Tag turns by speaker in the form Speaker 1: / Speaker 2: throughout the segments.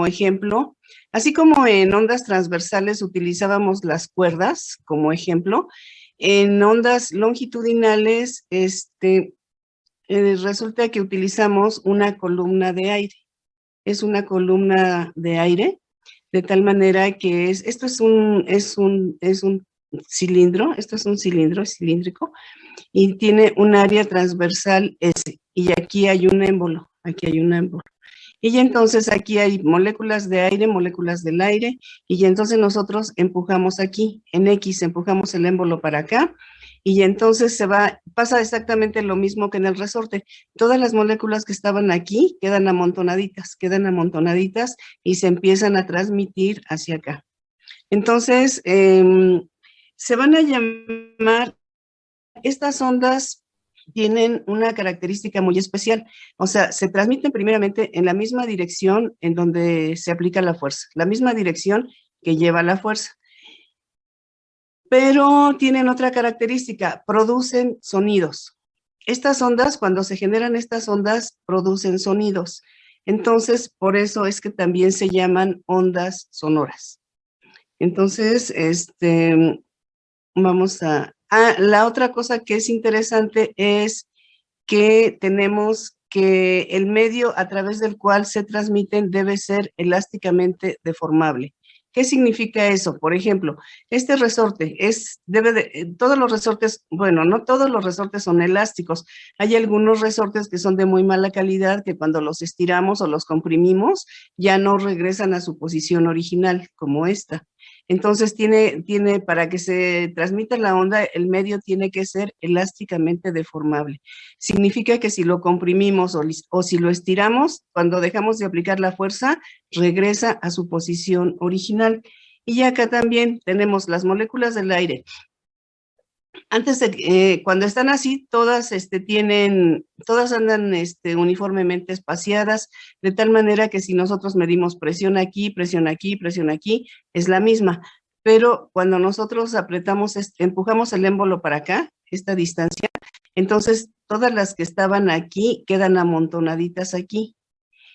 Speaker 1: ejemplo, así como en ondas transversales utilizábamos las cuerdas como ejemplo, en ondas longitudinales resulta que utilizamos una columna de aire. Es una columna de aire, de tal manera que esto es un cilindro, esto es un cilindro, es cilíndrico, y tiene un área transversal S, y aquí hay un émbolo, Y ya entonces aquí hay moléculas de aire, moléculas del aire, y ya entonces nosotros empujamos aquí, en X, empujamos el émbolo para acá, y ya entonces pasa exactamente lo mismo que en el resorte. Todas las moléculas que estaban aquí quedan amontonaditas, y se empiezan a transmitir hacia acá. Entonces, se van a llamar, estas ondas tienen una característica muy especial, o sea, se transmiten primeramente en la misma dirección en donde se aplica la fuerza, la misma dirección que lleva la fuerza. Pero tienen otra característica, producen sonidos. Estas ondas, cuando se generan estas ondas, producen sonidos. Entonces, por eso es que también se llaman ondas sonoras. Entonces, vamos a... la otra cosa que es interesante es que tenemos que el medio a través del cual se transmiten debe ser elásticamente deformable. ¿Qué significa eso? Por ejemplo, este resorte todos los resortes, bueno, no todos los resortes son elásticos. Hay algunos resortes que son de muy mala calidad, que cuando los estiramos o los comprimimos, ya no regresan a su posición original, como esta. Entonces, para que se transmita la onda, el medio tiene que ser elásticamente deformable. Significa que si lo comprimimos o si lo estiramos, cuando dejamos de aplicar la fuerza, regresa a su posición original. Y acá también tenemos las moléculas del aire. Cuando están así, todas andan uniformemente espaciadas, de tal manera que si nosotros medimos presión aquí, es la misma. Pero cuando nosotros empujamos el émbolo para acá, esta distancia, entonces todas las que estaban aquí quedan amontonaditas aquí.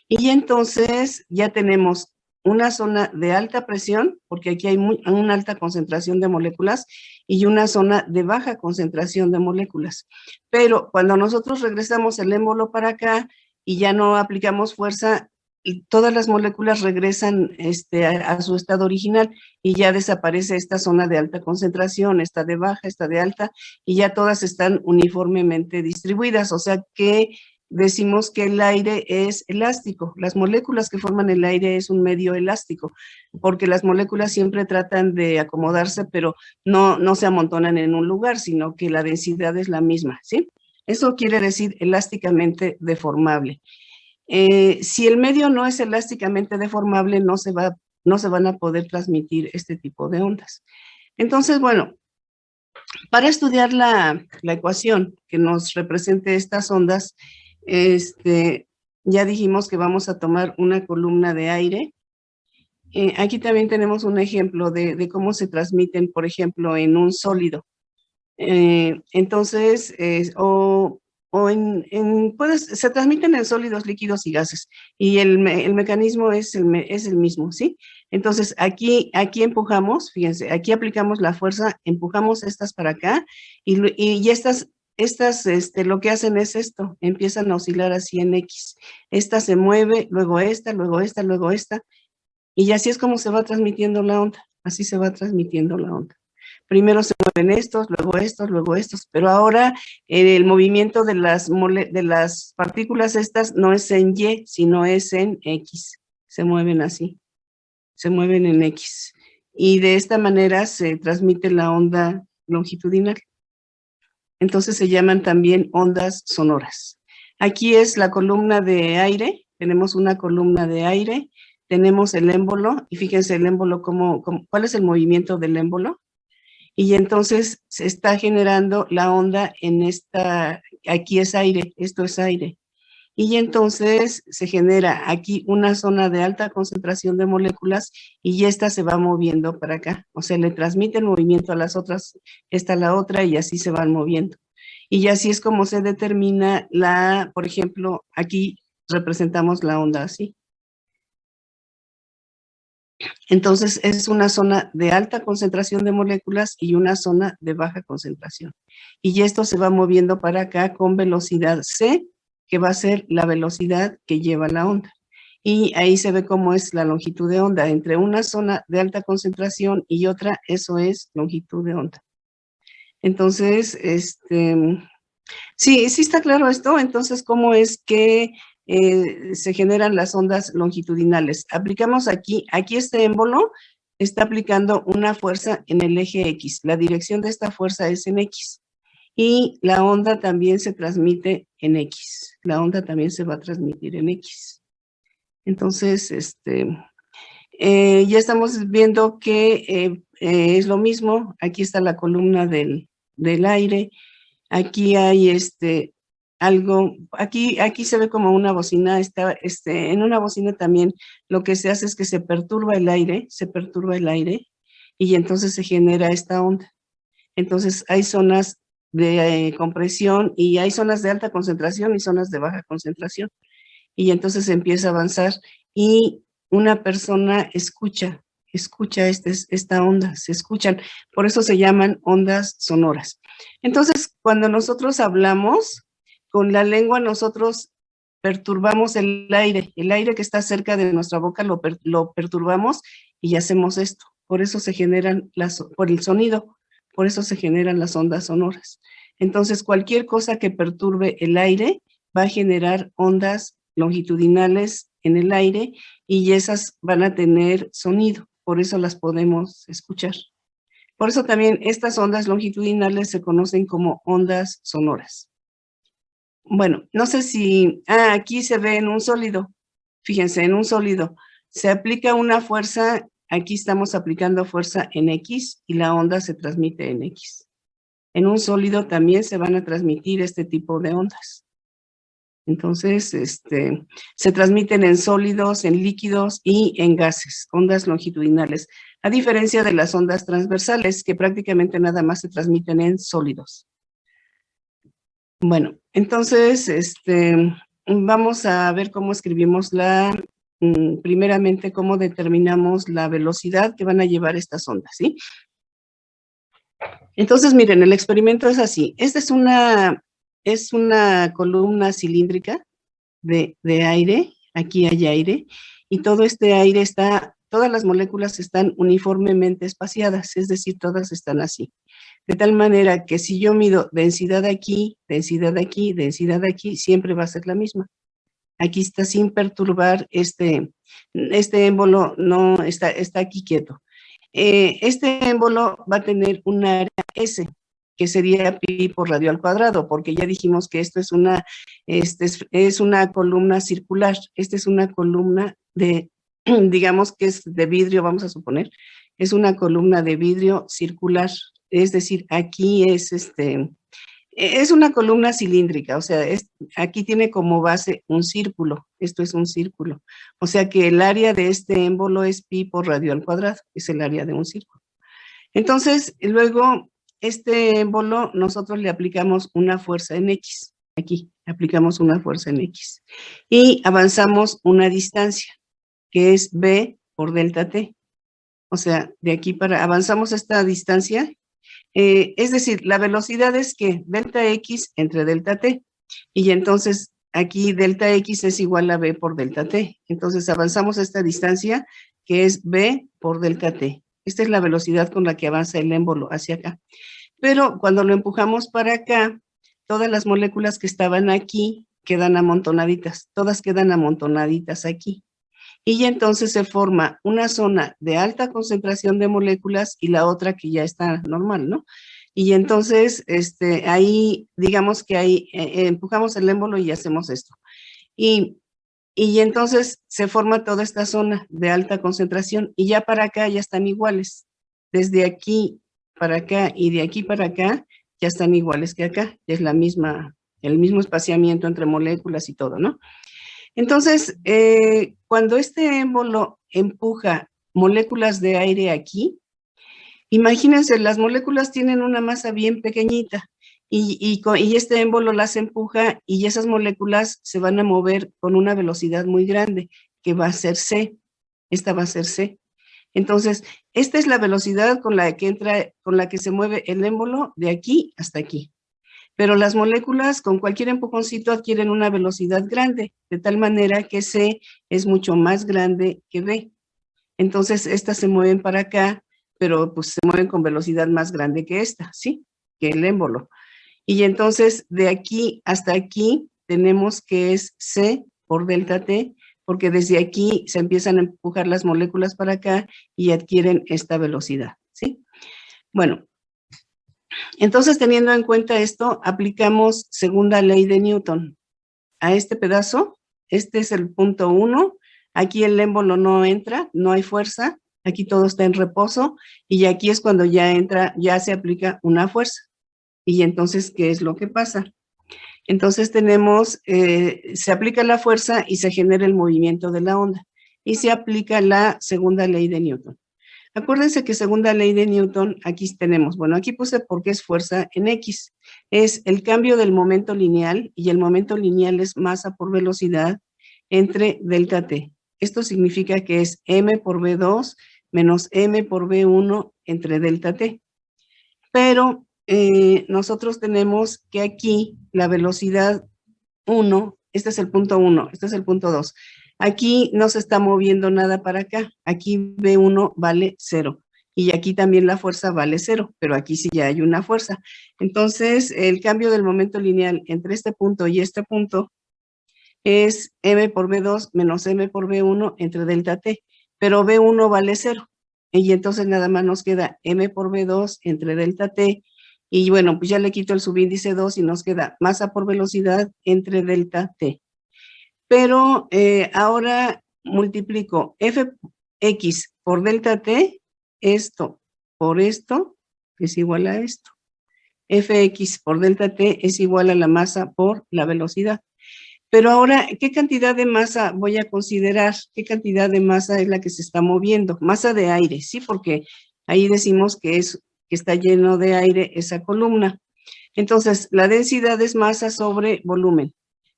Speaker 1: Y entonces ya tenemos una zona de alta presión, porque aquí hay una alta concentración de moléculas, y una zona de baja concentración de moléculas. Pero cuando nosotros regresamos el émbolo para acá y ya no aplicamos fuerza, todas las moléculas regresan a su estado original y ya desaparece esta zona de alta concentración, esta de baja, esta de alta, y ya todas están uniformemente distribuidas, o sea que decimos que el aire es elástico. Las moléculas que forman el aire es un medio elástico, porque las moléculas siempre tratan de acomodarse, pero no se amontonan en un lugar, sino que la densidad es la misma, ¿sí? Eso quiere decir elásticamente deformable. Si el medio no es elásticamente deformable, no se van a poder transmitir este tipo de ondas. Entonces, bueno, para estudiar la ecuación que nos represente estas ondas, ya dijimos que vamos a tomar una columna de aire. Aquí también tenemos un ejemplo de cómo se transmiten, por ejemplo, en un sólido. Entonces, se transmiten en sólidos, líquidos y gases, y el mecanismo es el mismo, ¿sí? Entonces, aquí empujamos, fíjense, aquí aplicamos la fuerza, empujamos estas para acá, y estas lo que hacen es esto, empiezan a oscilar así en X. Esta se mueve, luego esta, luego esta, luego esta, y así es como se va transmitiendo la onda, así se va transmitiendo la onda. Primero se mueven estos, luego estos, pero ahora el movimiento de las partículas estas no es en Y, sino es en X. Se mueven así, se mueven en X. Y de esta manera se transmite la onda longitudinal. Entonces se llaman también ondas sonoras. Aquí es la columna de aire, tenemos una columna de aire, tenemos el émbolo, y fíjense el émbolo, ¿cuál es el movimiento del émbolo? Y entonces se está generando la onda aquí es aire, esto es aire. Y entonces se genera aquí una zona de alta concentración de moléculas y esta se va moviendo para acá. O sea, le transmite el movimiento a las otras, esta a la otra y así se van moviendo. Y así es como se determina por ejemplo, aquí representamos la onda así. Entonces, es una zona de alta concentración de moléculas y una zona de baja concentración. Y esto se va moviendo para acá con velocidad c, que va a ser la velocidad que lleva la onda. Y ahí se ve cómo es la longitud de onda. Entre una zona de alta concentración y otra, eso es longitud de onda. Entonces, sí está claro esto. Entonces, ¿cómo es que se generan las ondas longitudinales? Aplicamos aquí este émbolo está aplicando una fuerza en el eje X. La dirección de esta fuerza es en X. Y la onda también se transmite en X. La onda también se va a transmitir en X. Entonces, ya estamos viendo que es lo mismo. Aquí está la columna del aire. Aquí hay algo, aquí se ve como una bocina, en una bocina también lo que se hace es que se perturba el aire, y entonces se genera esta onda. Entonces hay zonas de compresión y hay zonas de alta concentración y zonas de baja concentración. Y entonces empieza a avanzar y una persona escucha esta onda, se escuchan, por eso se llaman ondas sonoras. Entonces, cuando nosotros hablamos, con la lengua nosotros perturbamos el aire que está cerca de nuestra boca lo perturbamos y hacemos esto. Por eso se generan por el sonido, por eso se generan las ondas sonoras. Entonces, cualquier cosa que perturbe el aire va a generar ondas longitudinales en el aire y esas van a tener sonido, por eso las podemos escuchar. Por eso también estas ondas longitudinales se conocen como ondas sonoras. Bueno, no sé si, aquí se ve en un sólido, fíjense, en un sólido, se aplica una fuerza, aquí estamos aplicando fuerza en X y la onda se transmite en X. En un sólido también se van a transmitir este tipo de ondas. Entonces, se transmiten en sólidos, en líquidos y en gases, ondas longitudinales, a diferencia de las ondas transversales, que prácticamente nada más se transmiten en sólidos. Bueno, entonces, vamos a ver cómo escribimos primeramente, cómo determinamos la velocidad que van a llevar estas ondas, ¿sí? Entonces, miren, el experimento es así. Esta es una columna cilíndrica de aire, aquí hay aire, y todo este aire todas las moléculas están uniformemente espaciadas, es decir, todas están así. De tal manera que si yo mido densidad aquí, densidad aquí, densidad aquí, siempre va a ser la misma. Aquí está sin perturbar este émbolo, no está aquí quieto. Este émbolo va a tener un área S, que sería pi por radio al cuadrado, porque ya dijimos que esto es una columna circular. Esta es una columna de, digamos que es de vidrio, vamos a suponer, es una columna de vidrio circular. Es decir, aquí es una columna cilíndrica, o sea, aquí tiene como base un círculo, esto es un círculo. O sea que el área de este émbolo es pi por radio al cuadrado, es el área de un círculo. Entonces, luego, este émbolo, nosotros le aplicamos una fuerza en X, aquí, aplicamos una fuerza en X. Y avanzamos una distancia, que es B por delta T. O sea, de aquí avanzamos esta distancia, es decir, la velocidad es que delta X entre delta T, y entonces aquí delta X es igual a B por delta T. Entonces avanzamos esta distancia que es B por delta T. Esta es la velocidad con la que avanza el émbolo hacia acá. Pero cuando lo empujamos para acá, todas las moléculas que estaban aquí quedan amontonaditas, todas quedan amontonaditas aquí. Y ya entonces se forma una zona de alta concentración de moléculas y la otra que ya está normal, ¿no? Y entonces, ahí, digamos que ahí empujamos el émbolo y hacemos esto. Y entonces se forma toda esta zona de alta concentración y ya para acá ya están iguales. Desde aquí para acá y de aquí para acá ya están iguales que acá. Es el mismo espaciamiento entre moléculas y todo, ¿no? Entonces, cuando este émbolo empuja moléculas de aire aquí, imagínense, las moléculas tienen una masa bien pequeñita y este émbolo las empuja y esas moléculas se van a mover con una velocidad muy grande, que va a ser C. Esta va a ser C. Entonces, esta es la velocidad con la que se mueve el émbolo de aquí hasta aquí. Pero las moléculas con cualquier empujoncito adquieren una velocidad grande, de tal manera que C es mucho más grande que B. Entonces, estas se mueven para acá, pero pues se mueven con velocidad más grande que esta, ¿sí? Que el émbolo. Y entonces, de aquí hasta aquí, tenemos que es C por delta T, porque desde aquí se empiezan a empujar las moléculas para acá y adquieren esta velocidad, ¿sí? Bueno, entonces, teniendo en cuenta esto, aplicamos segunda ley de Newton a este pedazo. Este es el punto 1. Aquí el émbolo no entra, no hay fuerza. Aquí todo está en reposo. Y aquí es cuando ya entra, ya se aplica una fuerza. Y entonces, ¿qué es lo que pasa? Entonces tenemos, se aplica la fuerza y se genera el movimiento de la onda. Y se aplica la segunda ley de Newton. Acuérdense que segunda ley de Newton, aquí tenemos, bueno, aquí puse porque es fuerza en X. Es el cambio del momento lineal, y el momento lineal es masa por velocidad entre delta T. Esto significa que es m por v2 menos m por v1 entre delta T. Pero nosotros tenemos que aquí la velocidad 1, este es el punto 1, este es el punto 2. Aquí no se está moviendo nada para acá. Aquí V1 vale 0. Y aquí también la fuerza vale 0, pero aquí sí ya hay una fuerza. Entonces, el cambio del momento lineal entre este punto y este punto es m por v2 menos m por v1 entre delta t. Pero v1 vale 0. Y entonces nada más nos queda m por v2 entre delta t. Y bueno, pues ya le quito el subíndice 2 y nos queda masa por velocidad entre delta t. Pero ahora multiplico fx por delta t, esto por esto es igual a esto. Fx por delta t es igual a la masa por la velocidad. Pero ahora, ¿qué cantidad de masa voy a considerar? ¿Qué cantidad de masa es la que se está moviendo? Masa de aire, ¿sí? Porque ahí decimos que está lleno de aire esa columna. Entonces, la densidad es masa sobre volumen.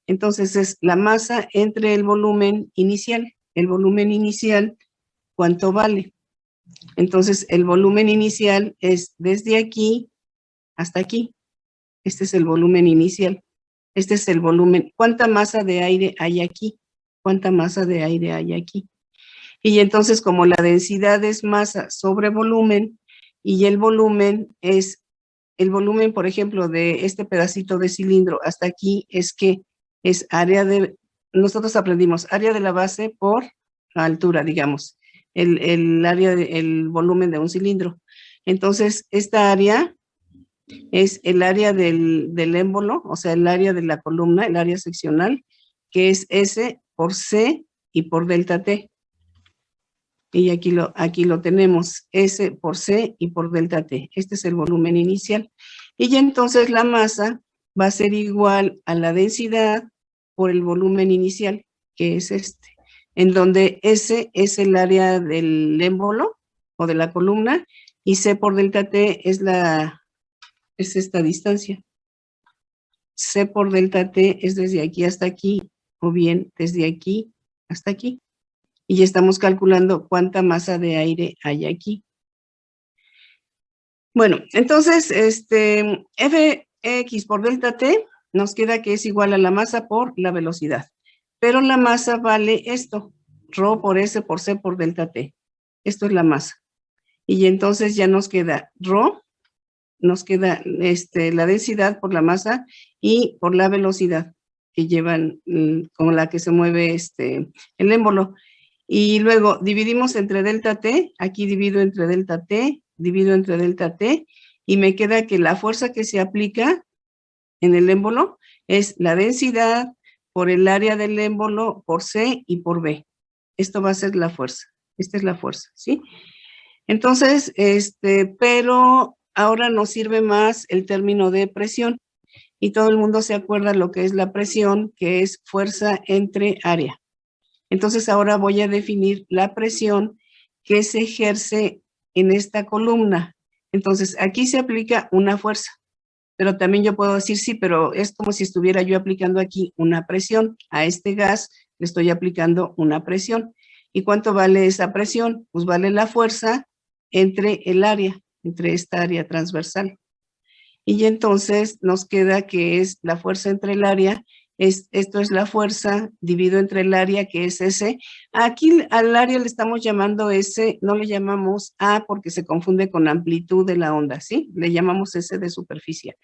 Speaker 1: Entonces, es la masa entre el volumen inicial. El volumen inicial, ¿cuánto vale? Entonces, el volumen inicial es desde aquí hasta aquí. Este es el volumen inicial. Este es el volumen. ¿Cuánta masa de aire hay aquí? ¿Cuánta masa de aire hay aquí? Y entonces, como la densidad es masa sobre volumen, y el volumen, por ejemplo, de este pedacito de cilindro hasta aquí, es que es nosotros aprendimos área de la base por altura, digamos, el volumen de un cilindro. Entonces, esta área es el área del émbolo, o sea, el área de la columna, el área seccional, que es S por C y por delta T. Y aquí lo tenemos, S por C y por delta T. Este es el volumen inicial. Y ya entonces la masa va a ser igual a la densidad por el volumen inicial, que es este, en donde S es el área del émbolo o de la columna, y C por delta T es esta distancia. C por delta T es desde aquí hasta aquí, o bien desde aquí hasta aquí. Y ya estamos calculando cuánta masa de aire hay aquí. Bueno, entonces, Fx por delta T nos queda que es igual a la masa por la velocidad. Pero la masa vale esto, ρ por S por C por delta T. Esto es la masa. Y entonces ya nos queda ρ, nos queda la densidad por la masa y por la velocidad que llevan, con la que se mueve el émbolo. Y luego dividimos entre delta t, aquí divido entre delta t, divido entre delta t, y me queda que la fuerza que se aplica en el émbolo es la densidad por el área del émbolo por C y por B. Esto va a ser la fuerza. Esta es la fuerza, ¿sí? Entonces, pero ahora nos sirve más el término de presión. Y todo el mundo se acuerda lo que es la presión, que es fuerza entre área. Entonces ahora voy a definir la presión que se ejerce en esta columna. Entonces aquí se aplica una fuerza, pero también yo puedo decir sí, pero es como si estuviera yo aplicando aquí una presión. A este gas le estoy aplicando una presión. ¿Y cuánto vale esa presión? Pues vale la fuerza entre el área, entre esta área transversal. Y entonces nos queda que es la fuerza entre el área, esto es la fuerza dividido entre el área, que es S. Aquí al área le estamos llamando S, no le llamamos A porque se confunde con amplitud de la onda, ¿sí? Le llamamos S de superficie.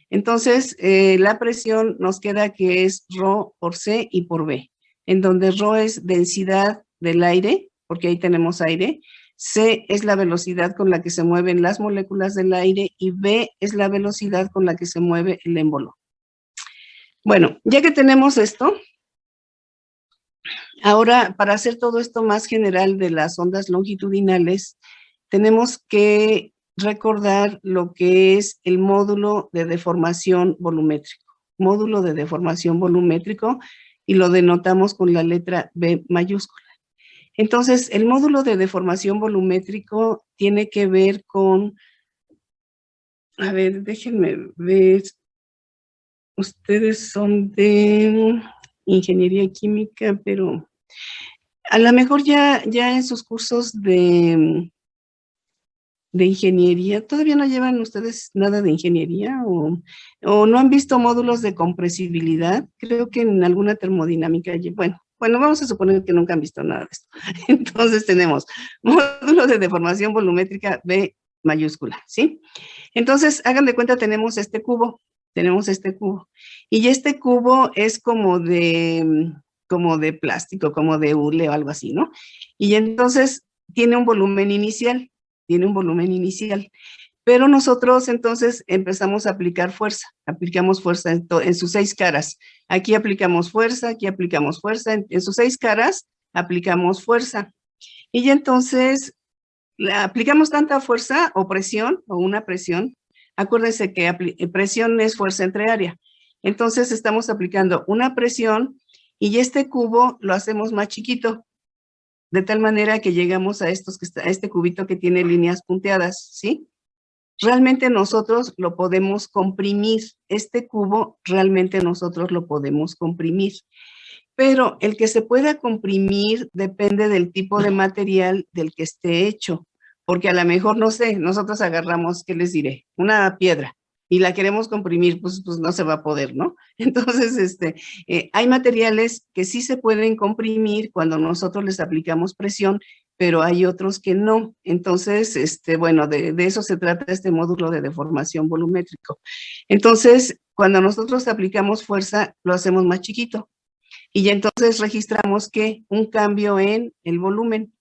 Speaker 1: Entonces, la presión nos queda que es ρ por C y por B, en donde ρ es densidad del aire, porque ahí tenemos aire, C es la velocidad con la que se mueven las moléculas del aire y B es la velocidad con la que se mueve el émbolo. Bueno, ya que tenemos esto, ahora para hacer todo esto más general de las ondas longitudinales, tenemos que recordar lo que es el módulo de deformación volumétrico. Módulo de deformación volumétrico, y lo denotamos con la letra B mayúscula. Entonces, el módulo de deformación volumétrico tiene que ver con, a ver, déjenme ver, ustedes son de ingeniería química, pero a lo mejor ya en sus cursos de ingeniería, ¿todavía no llevan ustedes nada de ingeniería o no han visto módulos de compresibilidad? Creo que en alguna termodinámica, bueno, vamos a suponer que nunca han visto nada de esto. Entonces tenemos módulo de deformación volumétrica B mayúscula, ¿sí? Entonces, hagan de cuenta, tenemos este cubo, y este cubo es como de plástico, como de hule o algo así, ¿no? Y entonces tiene un volumen inicial, pero nosotros entonces empezamos a aplicar fuerza, aplicamos fuerza en sus 6 caras. Aquí aplicamos fuerza, en sus 6 caras aplicamos fuerza. Y entonces aplicamos tanta fuerza o presión, o una presión. Acuérdense que presión es fuerza entre área. Entonces estamos aplicando una presión y este cubo lo hacemos más chiquito, de tal manera que llegamos a este cubito que tiene líneas punteadas, ¿sí? Realmente nosotros lo podemos comprimir, este cubo realmente nosotros lo podemos comprimir, pero el que se pueda comprimir depende del tipo de material del que esté hecho, porque a lo mejor, no sé, nosotros agarramos, ¿qué les diré? Una piedra y la queremos comprimir, pues no se va a poder, ¿no? Entonces, hay materiales que sí se pueden comprimir cuando nosotros les aplicamos presión, pero hay otros que no. Entonces, bueno, de eso se trata este módulo de deformación volumétrico. Entonces, cuando nosotros aplicamos fuerza, lo hacemos más chiquito. Y ya entonces registramos que un cambio en el volumen,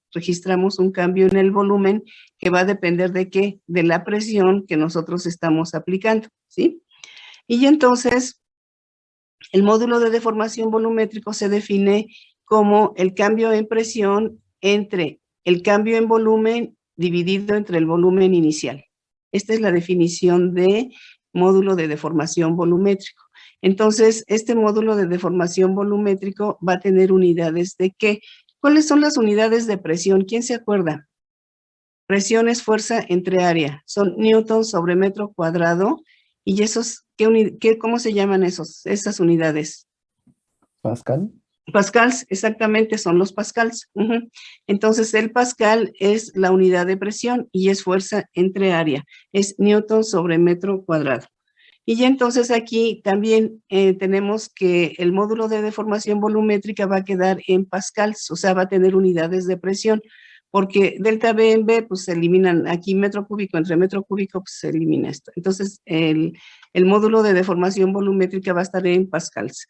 Speaker 1: que va a depender de qué, de la presión que nosotros estamos aplicando, ¿sí? Y entonces el módulo de deformación volumétrico se define como el cambio en presión entre el cambio en volumen dividido entre el volumen inicial. Esta es la definición de módulo de deformación volumétrico. Entonces, este módulo de deformación volumétrico va a tener unidades de ¿qué? ¿Cuáles son las unidades de presión? ¿Quién se acuerda? Presión es fuerza entre área. Son newtons sobre metro cuadrado. ¿Y esos, cómo se llaman esas unidades?
Speaker 2: Pascal.
Speaker 1: Pascals, exactamente, son los pascals. Entonces, el pascal es la unidad de presión y es fuerza entre área. Es newton sobre metro cuadrado. Y ya entonces aquí también tenemos que el módulo de deformación volumétrica va a quedar en pascals, o sea, va a tener unidades de presión, porque delta B en B, pues se eliminan aquí metro cúbico entre metro cúbico, pues se elimina esto. Entonces, el módulo de deformación volumétrica va a estar en pascals.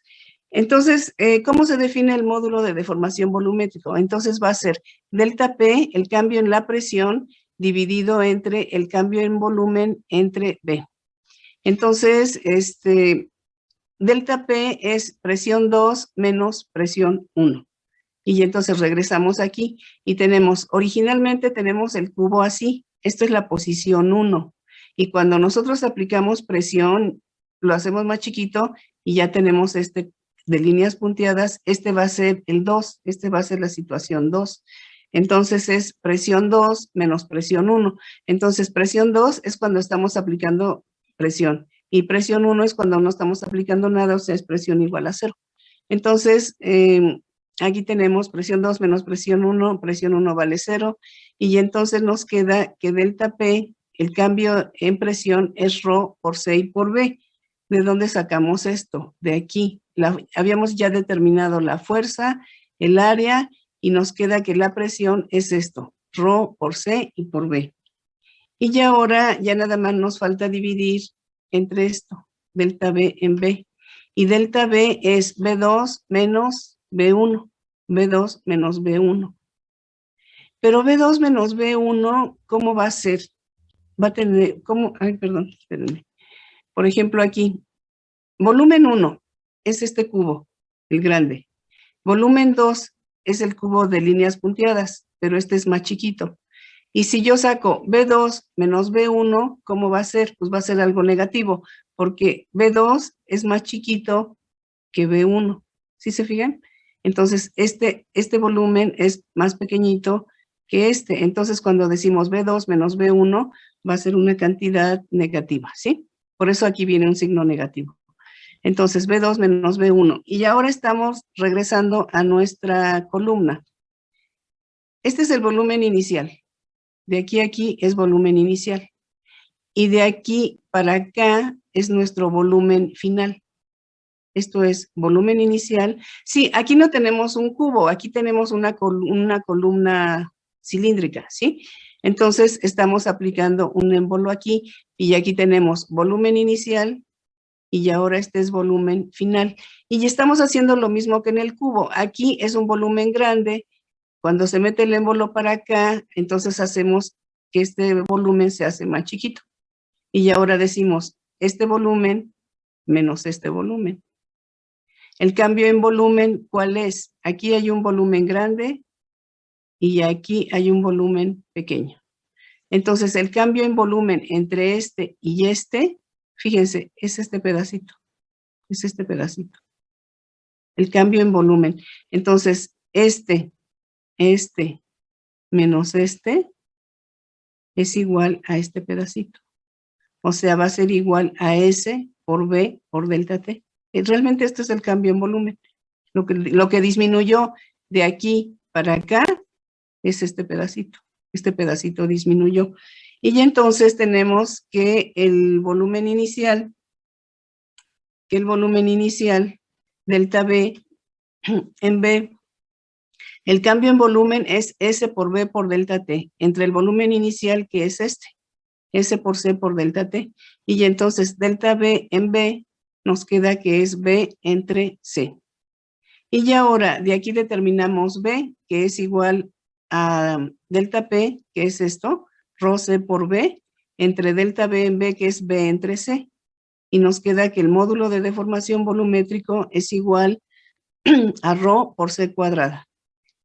Speaker 1: Entonces, ¿cómo se define el módulo de deformación volumétrico? Entonces va a ser delta P, el cambio en la presión, dividido entre el cambio en volumen entre B. Entonces, delta P es presión 2 menos presión 1. Y entonces regresamos aquí y originalmente tenemos el cubo así. Esto es la posición 1. Y cuando nosotros aplicamos presión, lo hacemos más chiquito y ya tenemos de líneas punteadas. Va a ser el 2, va a ser la situación 2. Entonces es presión 2 menos presión 1. Entonces presión 2 es cuando estamos aplicando presión y presión 1 es cuando no estamos aplicando nada, o sea, es presión igual a 0. Entonces, aquí tenemos presión 2 menos presión 1 vale 0, y entonces nos queda que delta P, el cambio en presión es ρ por C y por B. ¿De dónde sacamos esto? De aquí. Habíamos ya determinado la fuerza, el área, y nos queda que la presión es esto, ρ por C y por B. Y ya ahora ya nada más nos falta dividir entre esto, delta B en B. Y delta B es B2 menos B1, B2 menos B1. Pero B2 menos B1, ¿cómo va a ser? Va a tener, ¿cómo? Ay, perdón, espérenme. Por ejemplo, aquí, volumen 1 es este cubo, el grande. Volumen 2 es el cubo de líneas punteadas, pero este es más chiquito. Y si yo saco B2 menos B1, ¿cómo va a ser? Pues va a ser algo negativo, porque B2 es más chiquito que B1. ¿Sí se fijan? Entonces, este volumen es más pequeñito que este. Entonces, cuando decimos B2 menos B1, va a ser una cantidad negativa, ¿sí? Por eso aquí viene un signo negativo. Entonces, B2 menos B1. Y ahora estamos regresando a nuestra columna. Este es el volumen inicial. De aquí a aquí es volumen inicial. Y de aquí para acá es nuestro volumen final. Esto es volumen inicial. Sí, aquí no tenemos un cubo, aquí tenemos una columna cilíndrica, ¿sí? Entonces, estamos aplicando un émbolo aquí, y aquí tenemos volumen inicial, y ahora este es volumen final. Y ya estamos haciendo lo mismo que en el cubo. Aquí es un volumen grande. Cuando se mete el émbolo para acá, entonces hacemos que este volumen se hace más chiquito. Y ahora decimos, este volumen menos este volumen. El cambio en volumen, ¿cuál es? Aquí hay un volumen grande y aquí hay un volumen pequeño. Entonces, el cambio en volumen entre este y este, fíjense, es este pedacito. Es este pedacito. El cambio en volumen. Entonces, este menos este es igual a este pedacito. O sea, va a ser igual a S por B por delta T. Realmente este es el cambio en volumen. Lo que disminuyó de aquí para acá es este pedacito. Este pedacito disminuyó. Y ya entonces tenemos que el volumen inicial, delta B en B, el cambio en volumen es S por B por delta T, entre el volumen inicial que es este, S por C por delta T. Y entonces delta B en B nos queda que es B entre C. Y ya ahora de aquí determinamos B, que es igual a delta P, que es esto, ρ C por B, entre delta B en B, que es B entre C. Y nos queda que el módulo de deformación volumétrico es igual a ρ por C cuadrada.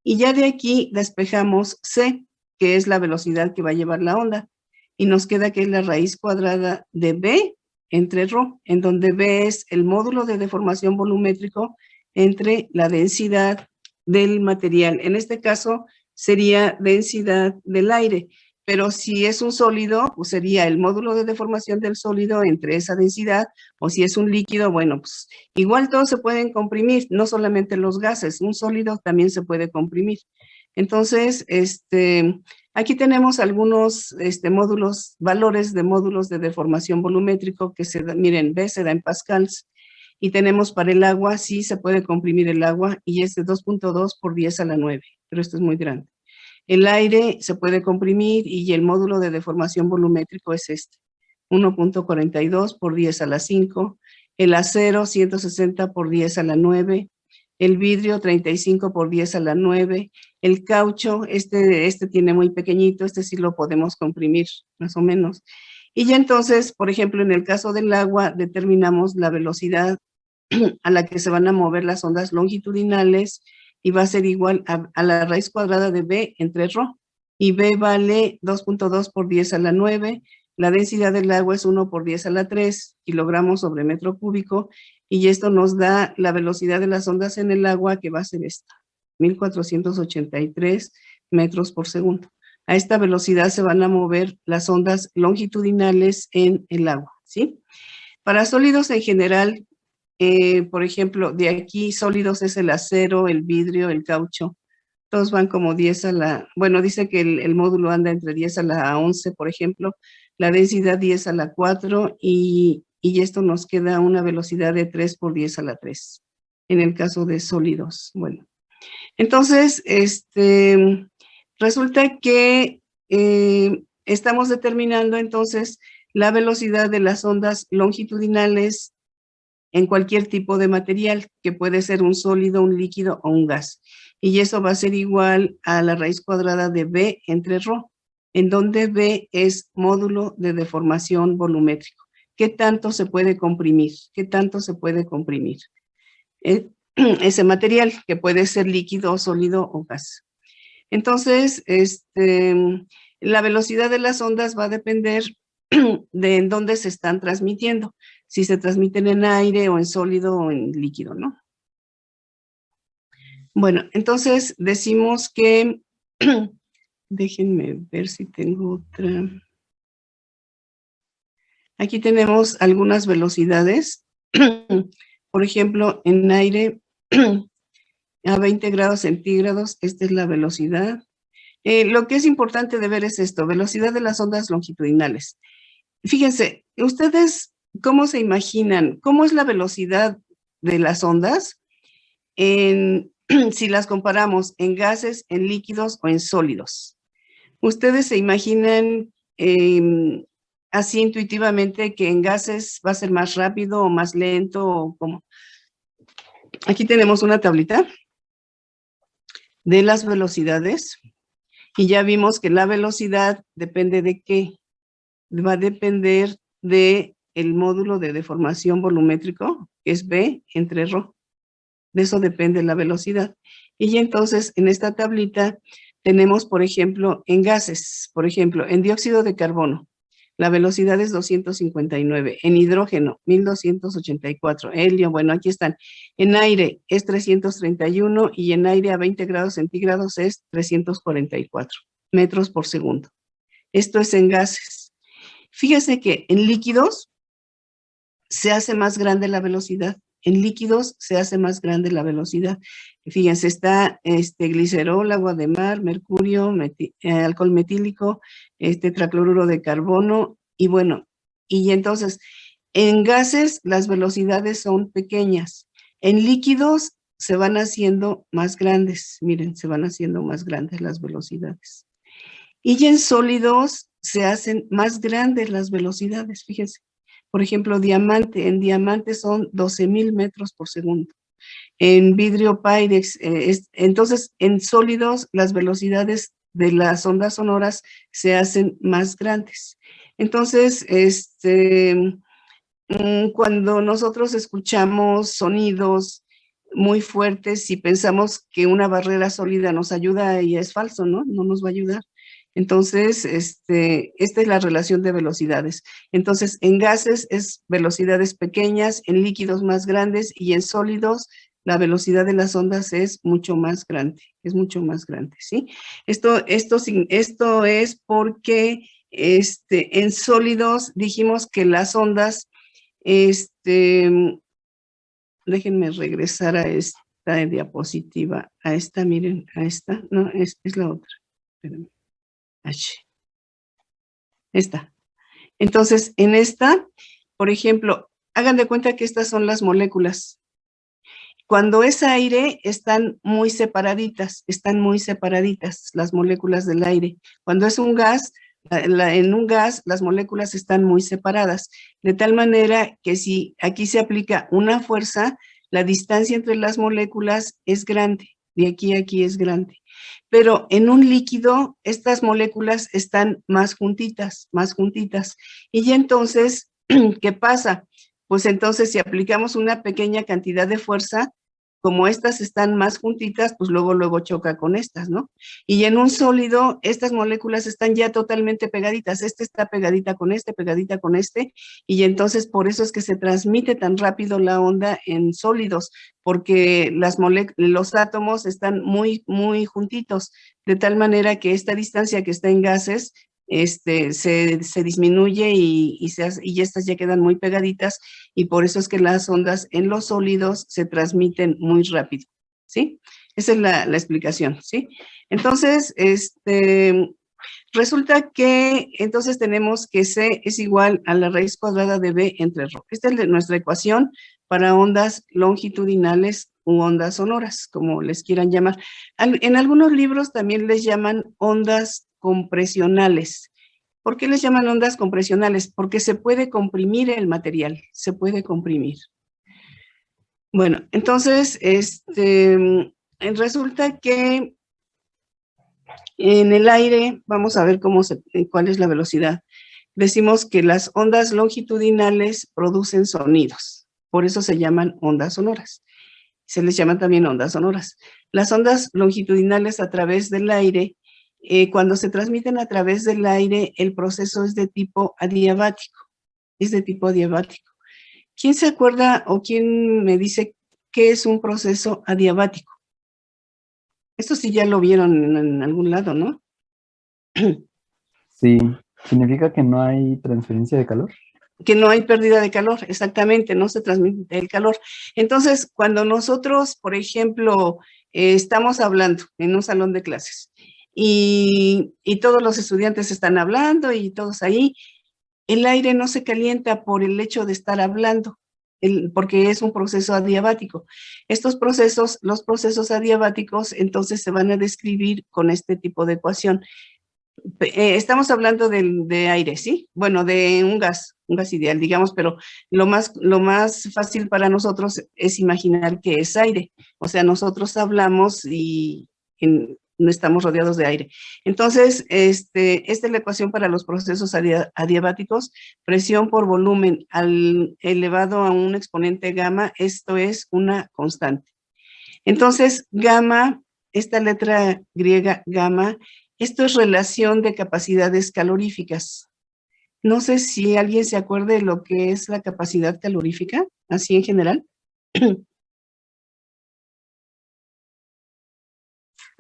Speaker 1: Y ya de aquí despejamos C, que es la velocidad que va a llevar la onda. Y nos queda que es la raíz cuadrada de B entre ρ, en donde B es el módulo de deformación volumétrico entre la densidad del material. En este caso sería densidad del aire, pero si es un sólido, pues sería el módulo de deformación del sólido entre esa densidad, o si es un líquido, bueno, pues igual todos se pueden comprimir, no solamente los gases, un sólido también se puede comprimir. Entonces, aquí tenemos algunos módulos, valores de módulos de deformación volumétrico que se da, miren, B se da en pascals. Y tenemos para el agua, sí se puede comprimir el agua, y es de 2.2 por 10 a la 9, pero esto es muy grande. El aire se puede comprimir y el módulo de deformación volumétrico es este, 1.42 por 10 a la 5, el acero 160 por 10 a la 9, el vidrio 35 por 10 a la 9, el caucho, este tiene muy pequeñito, este sí lo podemos comprimir más o menos. Y ya entonces, por ejemplo, en el caso del agua, determinamos la velocidad a la que se van a mover las ondas longitudinales y va a ser igual a la raíz cuadrada de B entre ρ. Y B vale 2.2 por 10 a la 9. La densidad del agua es 1 por 10 a la 3 kilogramos sobre metro cúbico. Y esto nos da la velocidad de las ondas en el agua, que va a ser esta, 1483 metros por segundo. A esta velocidad se van a mover las ondas longitudinales en el agua, ¿sí? Para sólidos en general, por ejemplo, de aquí sólidos es el acero, el vidrio, el caucho. Todos van como 10 a la, bueno, dice que el módulo anda entre 10 a la 11, por ejemplo, la densidad 10 a la 4 y esto nos queda una velocidad de 3 por 10 a la 3, en el caso de sólidos. Bueno, entonces, resulta que estamos determinando entonces la velocidad de las ondas longitudinales en cualquier tipo de material, que puede ser un sólido, un líquido o un gas. Y eso va a ser igual a la raíz cuadrada de B entre ρ, en donde B es módulo de deformación volumétrico. ¿Qué tanto se puede comprimir? ¿Qué tanto se puede comprimir? Ese material, que puede ser líquido, sólido o gas. Entonces, la velocidad de las ondas va a depender de en dónde se están transmitiendo, si se transmiten en aire o en sólido o en líquido, ¿no? Bueno, entonces decimos que, déjenme ver si tengo otra. Aquí tenemos algunas velocidades. Por ejemplo, en aire a 20 grados centígrados, esta es la velocidad. Lo que es importante de ver es esto, velocidad de las ondas longitudinales. Fíjense, ustedes, ¿cómo se imaginan? ¿Cómo es la velocidad de las ondas si las comparamos en gases, en líquidos o en sólidos? ¿Ustedes se imaginan así intuitivamente que en gases va a ser más rápido o más lento o cómo? Aquí tenemos una tablita de las velocidades y ya vimos que la velocidad depende de qué. Va a depender de el módulo de deformación volumétrico, que es B entre ρ. De eso depende la velocidad. Y entonces en esta tablita tenemos, por ejemplo, en gases, por ejemplo, en dióxido de carbono, la velocidad es 259, en hidrógeno 1284, helio, bueno, aquí están. En aire es 331 y en aire a 20 grados centígrados es 344 metros por segundo. Esto es en gases. Fíjese que en líquidos se hace más grande la velocidad. En líquidos se hace más grande la velocidad. Fíjense, está glicerol, agua de mar, mercurio, alcohol metílico, tetracloruro de carbono, y bueno, y entonces, en gases las velocidades son pequeñas. En líquidos se van haciendo más grandes. Miren, se van haciendo más grandes las velocidades. Y en sólidos se hacen más grandes las velocidades, fíjense. Por ejemplo, diamante, en diamante son 12,000 metros por segundo. En vidrio Pyrex, entonces en sólidos las velocidades de las ondas sonoras se hacen más grandes. Entonces, cuando nosotros escuchamos sonidos muy fuertes y pensamos que una barrera sólida nos ayuda y es falso, ¿no? No nos va a ayudar. Entonces, esta es la relación de velocidades. Entonces, en gases es velocidades pequeñas, en líquidos más grandes y en sólidos la velocidad de las ondas es mucho más grande, ¿sí? Esto es porque en sólidos dijimos que las ondas, déjenme regresar a esta diapositiva, a esta, miren, a esta, no, es la otra, espérenme. Esta. Entonces, en esta, por ejemplo, hagan de cuenta que estas son las moléculas. Cuando es aire, están muy separaditas las moléculas del aire. Cuando es un gas, en un gas, las moléculas están muy separadas, de tal manera que si aquí se aplica una fuerza, la distancia entre las moléculas es grande, de aquí a aquí es grande. Pero en un líquido, estas moléculas están más juntitas. Y ya entonces, ¿qué pasa? Pues entonces si aplicamos una pequeña cantidad de fuerza, como estas están más juntitas, pues luego choca con estas, ¿no? Y en un sólido, estas moléculas están ya totalmente pegaditas. Está pegadita con este, y entonces por eso es que se transmite tan rápido la onda en sólidos, porque los átomos están muy juntitos, de tal manera que esta distancia que está en gases se disminuye y estas ya quedan muy pegaditas, y por eso es que las ondas en los sólidos se transmiten muy rápido, ¿sí? Esa es la explicación, ¿sí? Entonces, resulta que entonces tenemos que C es igual a la raíz cuadrada de B entre ρ. Esta es nuestra ecuación para ondas longitudinales u ondas sonoras, como les quieran llamar. En algunos libros también les llaman ondas compresionales. ¿Por qué les llaman ondas compresionales? Porque se puede comprimir el material, se puede comprimir. Bueno, entonces, resulta que en el aire, vamos a ver cuál es la velocidad. Decimos que las ondas longitudinales producen sonidos, por eso se llaman ondas sonoras. Se les llaman también ondas sonoras. Las ondas longitudinales a través del aire, cuando se transmiten a través del aire, el proceso es de tipo adiabático. Es de tipo adiabático. ¿Quién se acuerda o quién me dice qué es un proceso adiabático? Esto sí ya lo vieron en algún lado, ¿no?
Speaker 2: Sí, ¿significa que no hay transferencia de calor?
Speaker 1: Que no hay pérdida de calor, exactamente, no se transmite el calor. Entonces, cuando nosotros, por ejemplo, estamos hablando en un salón de clases y todos los estudiantes están hablando y todos ahí, el aire no se calienta por el hecho de estar hablando, porque es un proceso adiabático. Estos procesos, los procesos adiabáticos, entonces se van a describir con este tipo de ecuación. Estamos hablando de aire, ¿sí? Bueno, de un gas ideal, digamos, pero lo más fácil para nosotros es imaginar que es aire. O sea, nosotros hablamos y no estamos rodeados de aire. Entonces, esta es la ecuación para los procesos adiabáticos. Presión por volumen elevado a un exponente gamma, esto es una constante. Entonces, gamma, esta letra griega gamma, esto es relación de capacidades caloríficas. No sé si alguien se acuerde de lo que es la capacidad calorífica, así en general.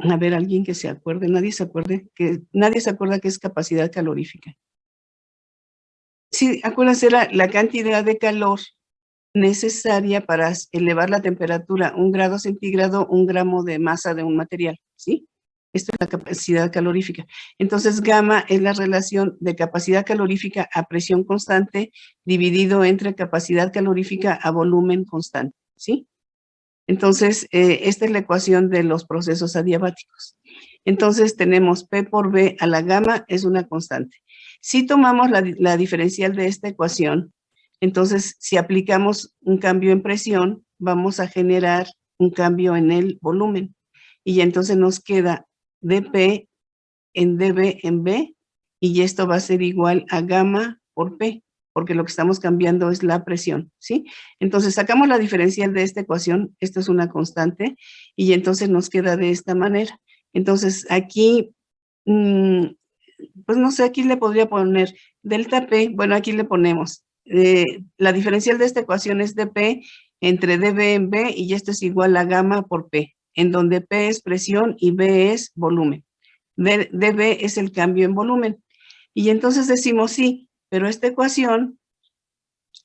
Speaker 1: A ver, alguien que se acuerde, nadie se acuerda que es capacidad calorífica. Sí, acuérdense, era la cantidad de calor necesaria para elevar la temperatura 1 grado centígrado, 1 gramo de masa de un material, ¿sí? Esto es la capacidad calorífica. Entonces, gamma es la relación de capacidad calorífica a presión constante dividido entre capacidad calorífica a volumen constante, ¿sí? Entonces, esta es la ecuación de los procesos adiabáticos. Entonces, tenemos P por B a la gamma es una constante. Si tomamos la diferencial de esta ecuación, entonces, si aplicamos un cambio en presión, vamos a generar un cambio en el volumen. Y entonces nos queda dP en dB en B, y esto va a ser igual a gamma por P, porque lo que estamos cambiando es la presión, ¿sí? Entonces, sacamos la diferencial de esta ecuación, esto es una constante, y entonces nos queda de esta manera. Entonces, aquí, pues no sé, aquí le podría poner delta P, bueno, aquí le ponemos, la diferencial de esta ecuación es dP entre dB en B, y esto es igual a gamma por P, en donde P es presión y B es volumen. dB es el cambio en volumen. Y entonces decimos sí, pero esta ecuación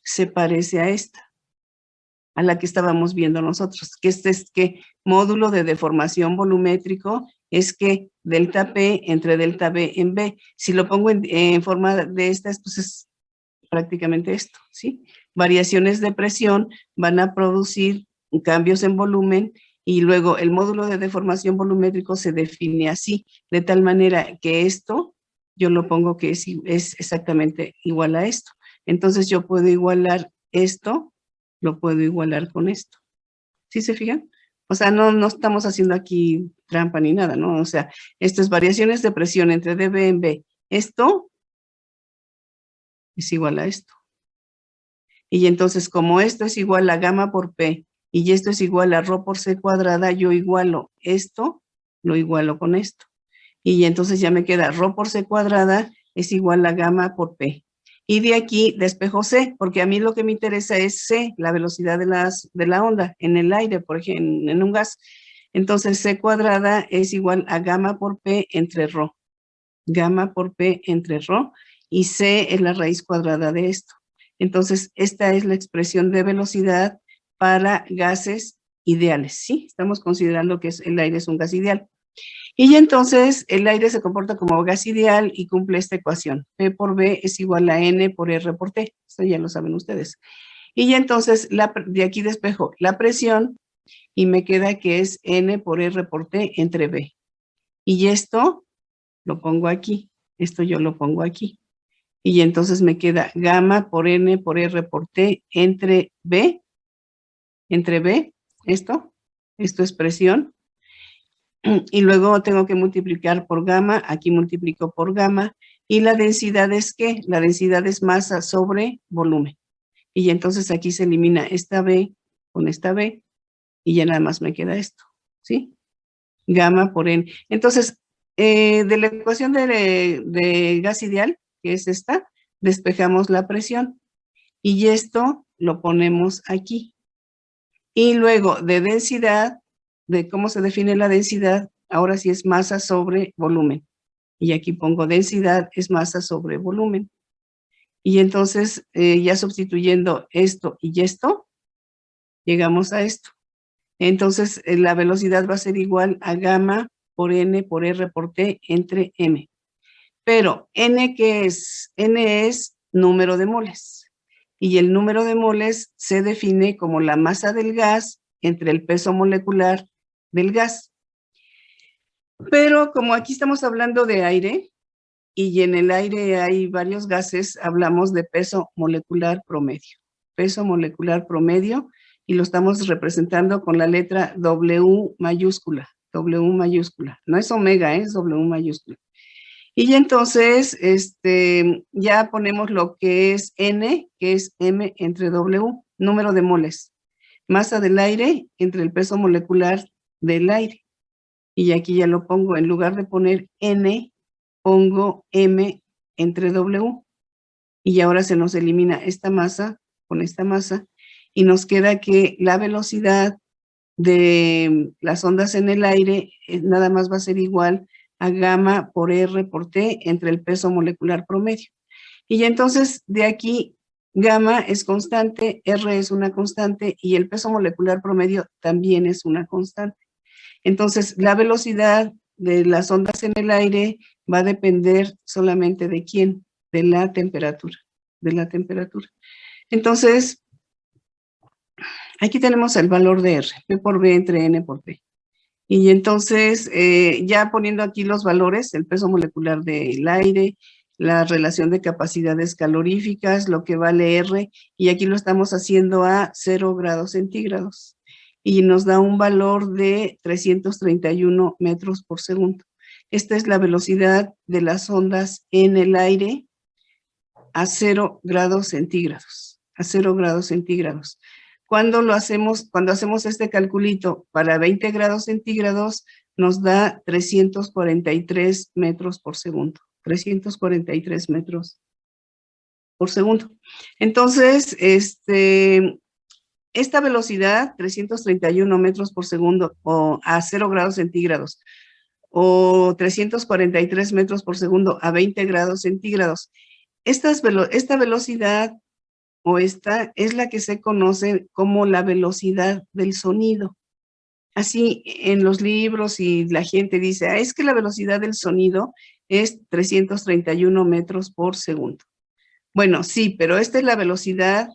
Speaker 1: se parece a esta, a la que estábamos viendo nosotros, que este es que módulo de deformación volumétrico es que delta P entre delta B en B. Si lo pongo en forma de estas, pues es prácticamente esto, ¿sí? Variaciones de presión van a producir cambios en volumen, y luego el módulo de deformación volumétrico se define así, de tal manera que esto, yo lo pongo que es exactamente igual a esto. Entonces yo puedo igualar esto, lo puedo igualar con esto. ¿Sí se fijan? O sea, no estamos haciendo aquí trampa ni nada, ¿no? O sea, esto es variaciones de presión entre dB en B. Esto es igual a esto. Y entonces, como esto es igual a gamma por P y esto es igual a ρ por C cuadrada, yo igualo esto, lo igualo con esto. Y entonces ya me queda ρ por C cuadrada es igual a gamma por P. Y de aquí despejo C, porque a mí lo que me interesa es C, la velocidad de la onda en el aire, por ejemplo, en un gas. Entonces C cuadrada es igual a gamma por P entre ρ. gamma por P entre rho, y C es la raíz cuadrada de esto. Entonces, esta es la expresión de velocidad para gases ideales, ¿sí? Estamos considerando que el aire es un gas ideal. Y entonces el aire se comporta como gas ideal y cumple esta ecuación. P por B es igual a N por R por T. Esto ya lo saben ustedes. Y entonces de aquí despejo la presión y me queda que es N por R por T entre B. Y esto lo pongo aquí. Esto yo lo pongo aquí. Y entonces me queda gamma por N por R por T entre B. Entre B, esto es presión. Y luego tengo que multiplicar por gamma, aquí multiplico por gamma, y la densidad es ¿qué? La densidad es masa sobre volumen. Y entonces aquí se elimina esta B con esta B, y ya nada más me queda esto, ¿sí? Gamma por N. Entonces, de la ecuación de gas ideal, que es esta, despejamos la presión, y esto lo ponemos aquí. Y luego de densidad, de cómo se define la densidad, ahora sí es masa sobre volumen. Y aquí pongo densidad es masa sobre volumen. Y entonces, ya sustituyendo esto y esto, llegamos a esto. Entonces, la velocidad va a ser igual a gamma por N por R por T entre M. Pero N, ¿qué es? N es número de moles. Y el número de moles se define como la masa del gas entre el peso molecular del gas. Pero como aquí estamos hablando de aire, y en el aire hay varios gases, hablamos de peso molecular promedio. Peso molecular promedio, y lo estamos representando con la letra W mayúscula. W mayúscula. No es omega, es W mayúscula. Y entonces, ya ponemos lo que es N, que es M entre W, número de moles. Masa del aire entre el peso molecular del aire. Y aquí ya lo pongo, en lugar de poner N, pongo M entre W. Y ahora se nos elimina esta masa con esta masa, y nos queda que la velocidad de las ondas en el aire nada más va a ser igual a gamma por R por T entre el peso molecular promedio. Y entonces de aquí gamma es constante, R es una constante y el peso molecular promedio también es una constante. Entonces la velocidad de las ondas en el aire va a depender solamente de quién, de la temperatura, de la temperatura. Entonces, aquí tenemos el valor de R, P por B entre N por T. Y entonces, ya poniendo aquí los valores, el peso molecular del aire, la relación de capacidades caloríficas, lo que vale R, y aquí lo estamos haciendo a 0 grados centígrados. Y nos da un valor de 331 metros por segundo. Esta es la velocidad de las ondas en el aire a 0 grados centígrados. A 0 grados centígrados. Cuando hacemos este calculito para 20 grados centígrados, nos da 343 metros por segundo. 343 metros por segundo. Entonces, esta velocidad, 331 metros por segundo, o a 0 grados centígrados, o 343 metros por segundo a 20 grados centígrados, esta velocidad o esta es la que se conoce como la velocidad del sonido. Así en los libros y la gente dice, es que la velocidad del sonido es 331 metros por segundo. Bueno, sí, pero esta es la velocidad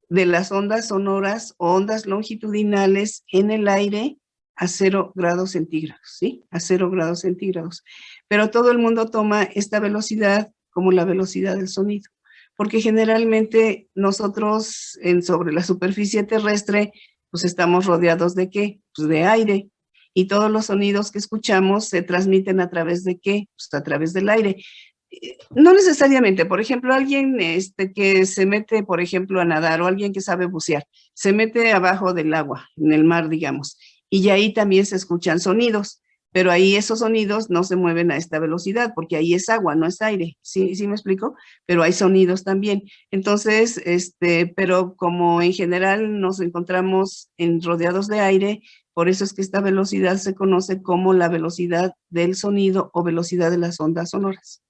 Speaker 1: de las ondas sonoras o ondas longitudinales en el aire a 0 grados centígrados, ¿sí? A 0 grados centígrados. Pero todo el mundo toma esta velocidad como la velocidad del sonido, porque generalmente nosotros sobre la superficie terrestre, pues estamos rodeados ¿de qué? Pues de aire, y todos los sonidos que escuchamos se transmiten a través ¿de qué? Pues a través del aire. No necesariamente, por ejemplo, alguien que se mete, por ejemplo, a nadar, o alguien que sabe bucear, se mete abajo del agua, en el mar, digamos, y ahí también se escuchan sonidos, pero ahí esos sonidos no se mueven a esta velocidad, porque ahí es agua, no es aire, ¿sí me explico? Pero hay sonidos también. Entonces, pero como en general nos encontramos rodeados de aire, Por eso es que esta velocidad se conoce como la velocidad del sonido o velocidad de las ondas sonoras.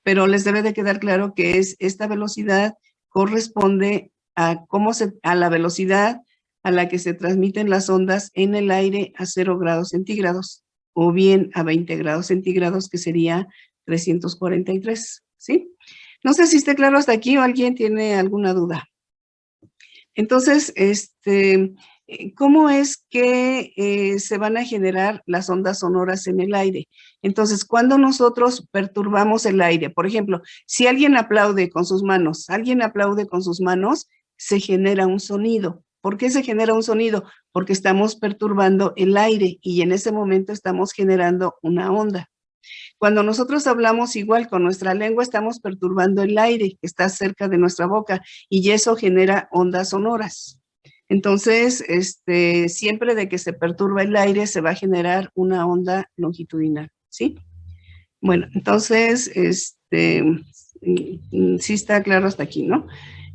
Speaker 1: Pero les debe de quedar claro que esta velocidad corresponde a la velocidad a la que se transmiten las ondas en el aire a 0 grados centígrados o bien a 20 grados centígrados, que sería 343, ¿sí? No sé si esté claro hasta aquí o alguien tiene alguna duda. Entonces, ¿cómo es que se van a generar las ondas sonoras en el aire? Entonces, cuando nosotros perturbamos el aire, por ejemplo, si alguien aplaude con sus manos, se genera un sonido. ¿Por qué se genera un sonido? Porque estamos perturbando el aire y en ese momento estamos generando una onda. Cuando nosotros hablamos igual con nuestra lengua, estamos perturbando el aire que está cerca de nuestra boca y eso genera ondas sonoras. Entonces, siempre de que se perturba el aire, se va a generar una onda longitudinal, ¿sí? Bueno, entonces, sí está claro hasta aquí, ¿no?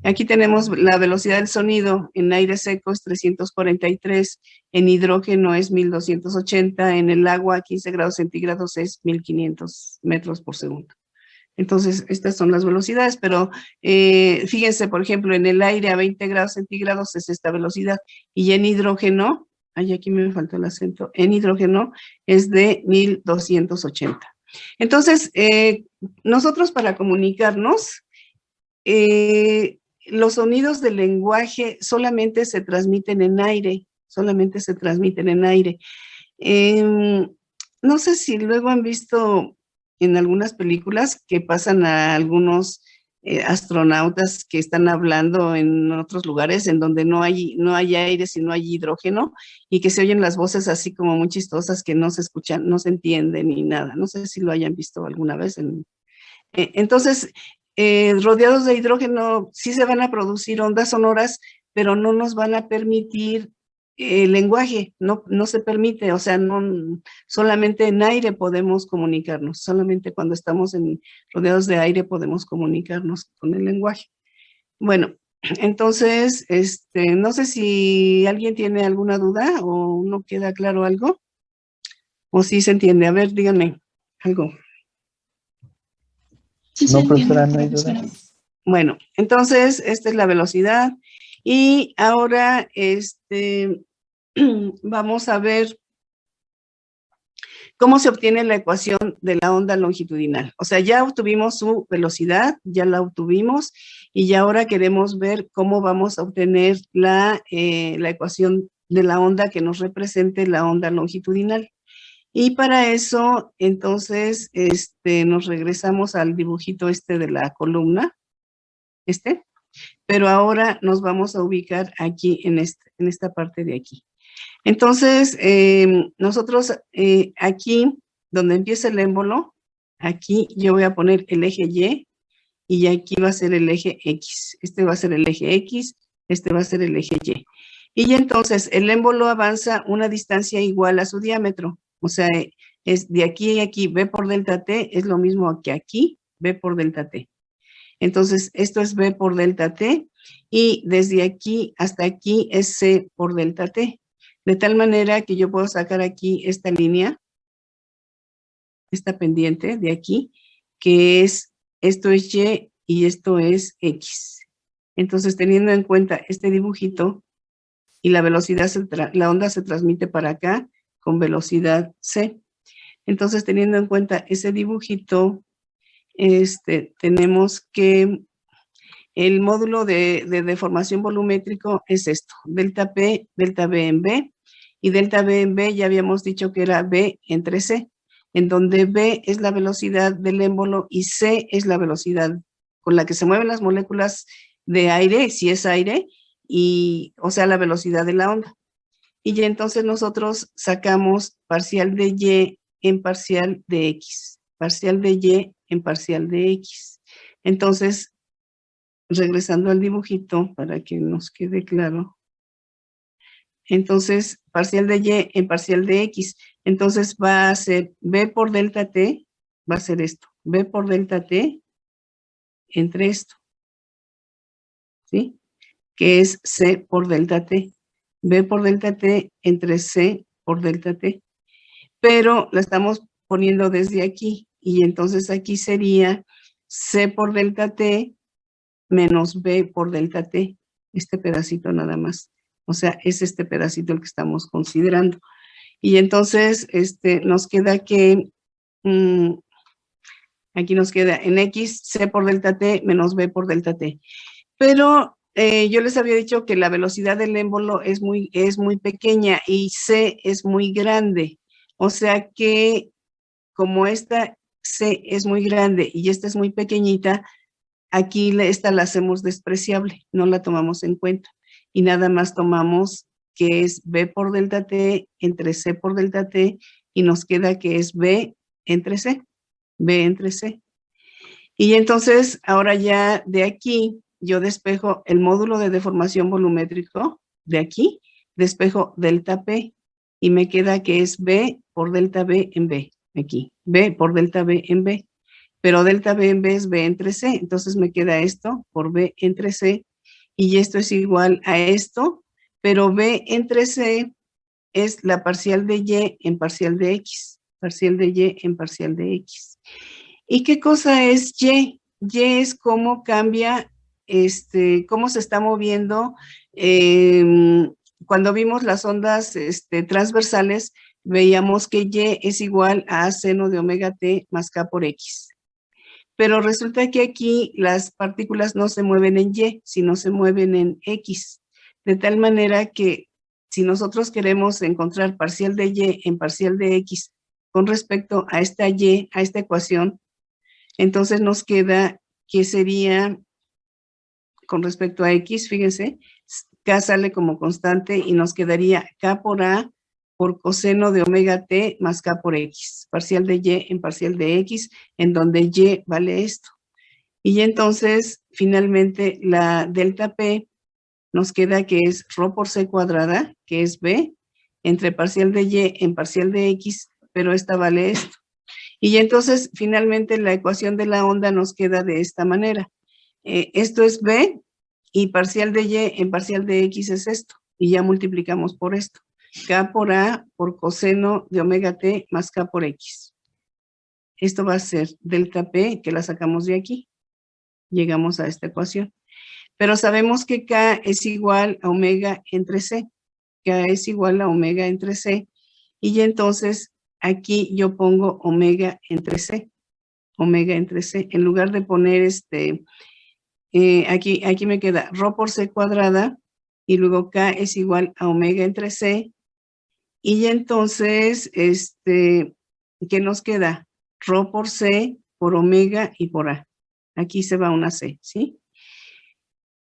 Speaker 1: Aquí tenemos la velocidad del sonido en aire seco es 343, en hidrógeno es 1280, en el agua a 15 grados centígrados es 1500 metros por segundo. Entonces, estas son las velocidades, pero fíjense, por ejemplo, en el aire a 20 grados centígrados es esta velocidad, y en hidrógeno, aquí me faltó el acento, en hidrógeno es de 1280. Entonces, nosotros para comunicarnos, los sonidos del lenguaje solamente se transmiten en aire, no sé si luego han visto en algunas películas que pasan a algunos astronautas que están hablando en otros lugares en donde no hay aire, sino hay hidrógeno, y que se oyen las voces así como muy chistosas que no se escuchan, no se entienden ni nada. No sé si lo hayan visto alguna vez. Entonces, rodeados de hidrógeno, sí se van a producir ondas sonoras, pero no nos van a permitir el lenguaje, no se permite, o sea, solamente en aire podemos comunicarnos, solamente cuando estamos rodeados de aire podemos comunicarnos con el lenguaje. Bueno, entonces, no sé si alguien tiene alguna duda o no queda claro algo, o si se entiende. A ver, díganme algo.
Speaker 2: No, profesora, no hay duda.
Speaker 1: Bueno, entonces, esta es la velocidad. Y ahora, vamos a ver cómo se obtiene la ecuación de la onda longitudinal. O sea, ya obtuvimos su velocidad, ya la obtuvimos, y ya ahora queremos ver cómo vamos a obtener la ecuación de la onda que nos represente la onda longitudinal. Y para eso, entonces, nos regresamos al dibujito de la columna, pero ahora nos vamos a ubicar aquí en esta parte de aquí. Entonces, nosotros aquí, donde empieza el émbolo, aquí yo voy a poner el eje y aquí va a ser el eje X. Este va a ser el eje X, este va a ser el eje Y. Y entonces el émbolo avanza una distancia igual a su diámetro. O sea, es de aquí a aquí, B por delta T, es lo mismo que aquí, B por delta T. Entonces, esto es B por delta T, y desde aquí hasta aquí es C por delta T. De tal manera que yo puedo sacar aquí esta línea, esta pendiente de aquí, que esto es Y y esto es X. Entonces, teniendo en cuenta este dibujito y la velocidad, la onda se transmite para acá con velocidad C. Entonces, teniendo en cuenta ese dibujito, tenemos que el módulo de deformación volumétrico es esto, delta P, delta B en B, y delta B en B ya habíamos dicho que era B entre C, en donde B es la velocidad del émbolo y C es la velocidad con la que se mueven las moléculas de aire, si es aire, o sea, la velocidad de la onda. Y ya entonces nosotros sacamos parcial de Y en parcial de X, parcial de Y en parcial de X. Entonces, regresando al dibujito para que nos quede claro. Entonces, parcial de Y en parcial de X. Entonces va a ser B por delta T, va a ser esto, B por delta T entre esto, ¿sí? Que es C por delta T. B por delta T entre C por delta T. Pero la estamos poniendo desde aquí. Y entonces aquí sería C por delta T menos B por delta T. Este pedacito nada más. O sea, es este pedacito el que estamos considerando. Y entonces nos queda que, aquí nos queda en X, C por delta T menos B por delta T. Pero yo les había dicho que la velocidad del émbolo es muy pequeña y C es muy grande. O sea que como esta C es muy grande y esta es muy pequeñita, aquí esta la hacemos despreciable, no la tomamos en cuenta. Y nada más tomamos que es B por delta T entre C por delta T y nos queda que es B entre C, B entre C. Y entonces ahora ya de aquí yo despejo el módulo de deformación volumétrico de aquí, despejo delta P y me queda que es B por delta B en B, aquí, B por delta B en B. Pero delta B en B es B entre C, entonces me queda esto por B entre C y esto es igual a esto, pero B entre C es la parcial de Y en parcial de X, parcial de Y en parcial de X. ¿Y qué cosa es Y? Y es cómo cambia, cómo se está moviendo. Cuando vimos las ondas transversales, veíamos que Y es igual a seno de omega T más K por X. Pero resulta que aquí las partículas no se mueven en Y, sino se mueven en X. De tal manera que si nosotros queremos encontrar parcial de Y en parcial de X con respecto a esta Y, a esta ecuación, entonces nos queda que sería, con respecto a X, fíjense, K sale como constante y nos quedaría K por A por coseno de omega T más K por X, parcial de Y en parcial de X, en donde Y vale esto. Y entonces, finalmente, la delta P nos queda que es ρ por C cuadrada, que es B, entre parcial de Y en parcial de X, pero esta vale esto. Y entonces, finalmente, la ecuación de la onda nos queda de esta manera. Esto es B y parcial de Y en parcial de X es esto. Y ya multiplicamos por esto. K por A por coseno de omega T más K por X. Esto va a ser delta P, que la sacamos de aquí. Llegamos a esta ecuación. Pero sabemos que K es igual a omega entre C. K es igual a omega entre C. Y entonces aquí yo pongo omega entre C. Omega entre C. En lugar de poner aquí me queda ρ por C cuadrada y luego K es igual a omega entre C. Y entonces, ¿qué nos queda? ρ por C por omega y por A. Aquí se va una C, ¿sí?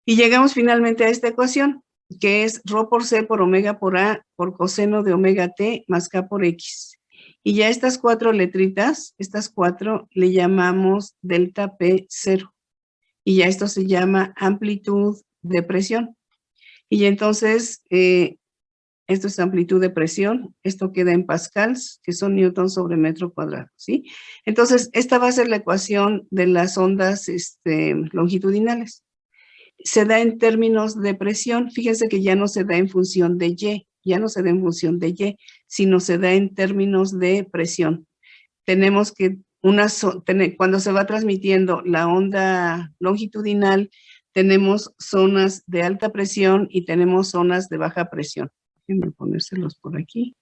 Speaker 1: Y llegamos finalmente a esta ecuación, que es ρ por C por omega por A por coseno de omega T más K por X. Y ya estas cuatro letritas, estas cuatro, le llamamos delta P0. Y ya esto se llama amplitud de presión. Y entonces, esto es amplitud de presión, esto queda en pascals, que son newtons sobre metro cuadrado, ¿sí? Entonces, esta va a ser la ecuación de las ondas longitudinales. Se da en términos de presión, fíjense que ya no se da en función de Y, ya no se da en función de Y, sino se da en términos de presión. Tenemos que, cuando se va transmitiendo la onda longitudinal, tenemos zonas de alta presión y tenemos zonas de baja presión. Déjenme ponérselos por aquí.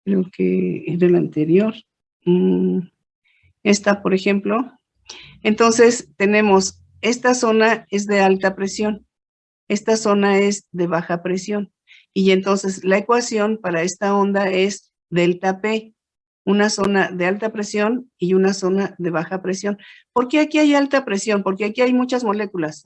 Speaker 1: Creo que era el anterior. Esta, por ejemplo. Entonces, tenemos, esta zona es de alta presión. Esta zona es de baja presión. Y entonces, la ecuación para esta onda es delta P. Una zona de alta presión y una zona de baja presión. ¿Por qué aquí hay alta presión? Porque aquí hay muchas moléculas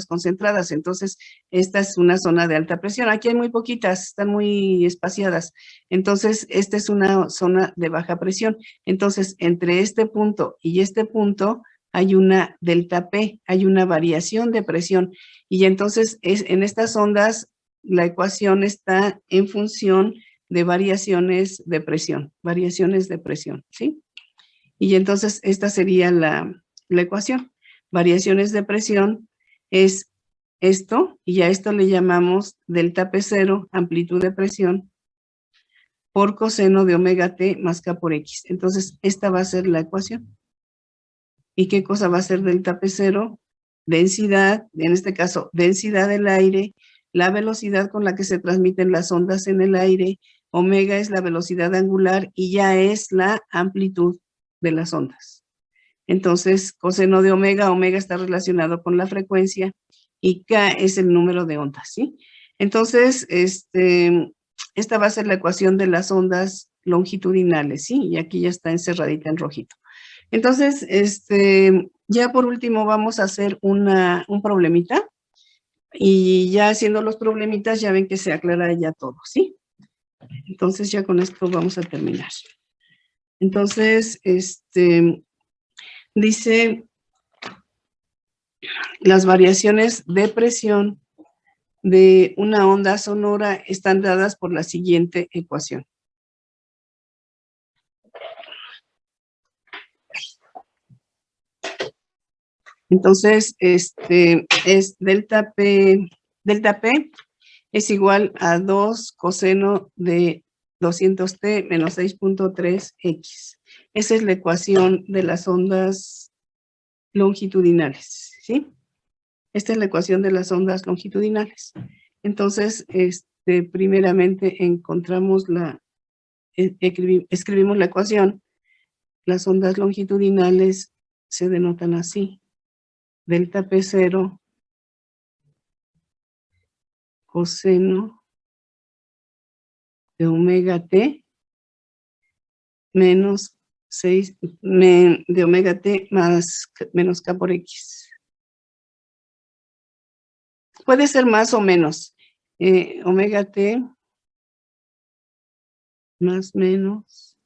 Speaker 1: concentradas, entonces esta es una zona de alta presión. Aquí hay muy poquitas, están muy espaciadas, entonces esta es una zona de baja presión. Entonces, entre este punto y este punto hay una delta P, hay una variación de presión, y entonces en estas ondas la ecuación está en función de variaciones de presión, ¿sí? Y entonces esta sería la ecuación. Variaciones de presión es esto, y a esto le llamamos delta P0, amplitud de presión, por coseno de omega T más K por X. Entonces, esta va a ser la ecuación. ¿Y qué cosa va a ser delta P0? Densidad, en este caso, densidad del aire, la velocidad con la que se transmiten las ondas en el aire, omega es la velocidad angular y ya es la amplitud de las ondas. Entonces, coseno de omega, omega está relacionado con la frecuencia y K es el número de ondas, ¿sí? Entonces, esta va a ser la ecuación de las ondas longitudinales, ¿sí? Y aquí ya está encerradita en rojito. Entonces, ya por último vamos a hacer un problemita y ya haciendo los problemitas ya ven que se aclara ya todo, ¿sí? Entonces ya con esto vamos a terminar. Entonces, dice, las variaciones de presión de una onda sonora están dadas por la siguiente ecuación. Entonces, es delta P es igual a 2 coseno de 200t menos 6.3x. Esa es la ecuación de las ondas longitudinales, ¿sí? Esta es la ecuación de las ondas longitudinales. Entonces, primeramente encontramos escribimos la ecuación. Las ondas longitudinales se denotan así. Delta P0 coseno de omega T menos 6 de omega T más menos K por X. Puede ser más o menos. Omega T más menos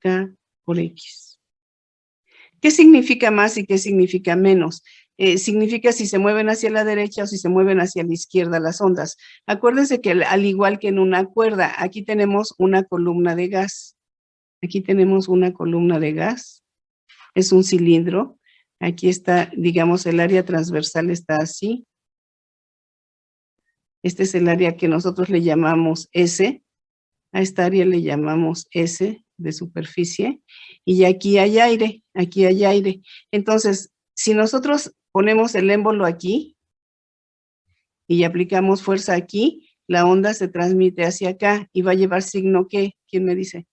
Speaker 1: K por X. ¿Qué significa más y qué significa menos? Significa si se mueven hacia la derecha o si se mueven hacia la izquierda las ondas. Acuérdense que al igual que en una cuerda, aquí tenemos una columna de gas. Aquí tenemos una columna de gas. Es un cilindro. Aquí está, digamos, el área transversal está así. Este es el área que nosotros le llamamos S. A esta área le llamamos S de superficie. Y aquí hay aire, aquí hay aire. Entonces, si nosotros ponemos el émbolo aquí y aplicamos fuerza aquí, la onda se transmite hacia acá y va a llevar signo ¿qué? ¿Quién me dice?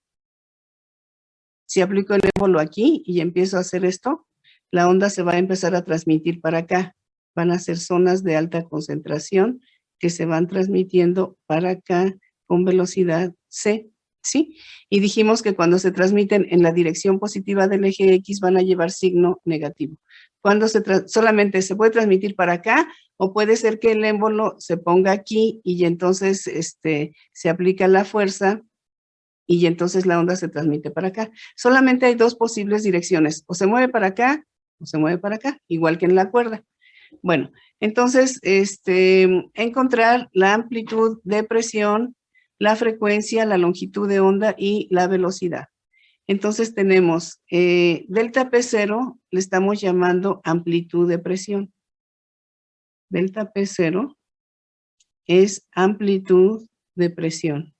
Speaker 1: Si aplico el émbolo aquí y empiezo a hacer esto, la onda se va a empezar a transmitir para acá. Van a ser zonas de alta concentración que se van transmitiendo para acá con velocidad C, ¿sí? Y dijimos que cuando se transmiten en la dirección positiva del eje X van a llevar signo negativo. Cuando solamente se puede transmitir para acá o puede ser que el émbolo se ponga aquí y entonces se aplica la fuerza y entonces la onda se transmite para acá. Solamente hay dos posibles direcciones, o se mueve para acá o se mueve para acá, igual que en la cuerda. Bueno, entonces, encontrar la amplitud de presión, la frecuencia, la longitud de onda y la velocidad. Entonces tenemos delta P0, le estamos llamando amplitud de presión. Delta P0 es amplitud de presión.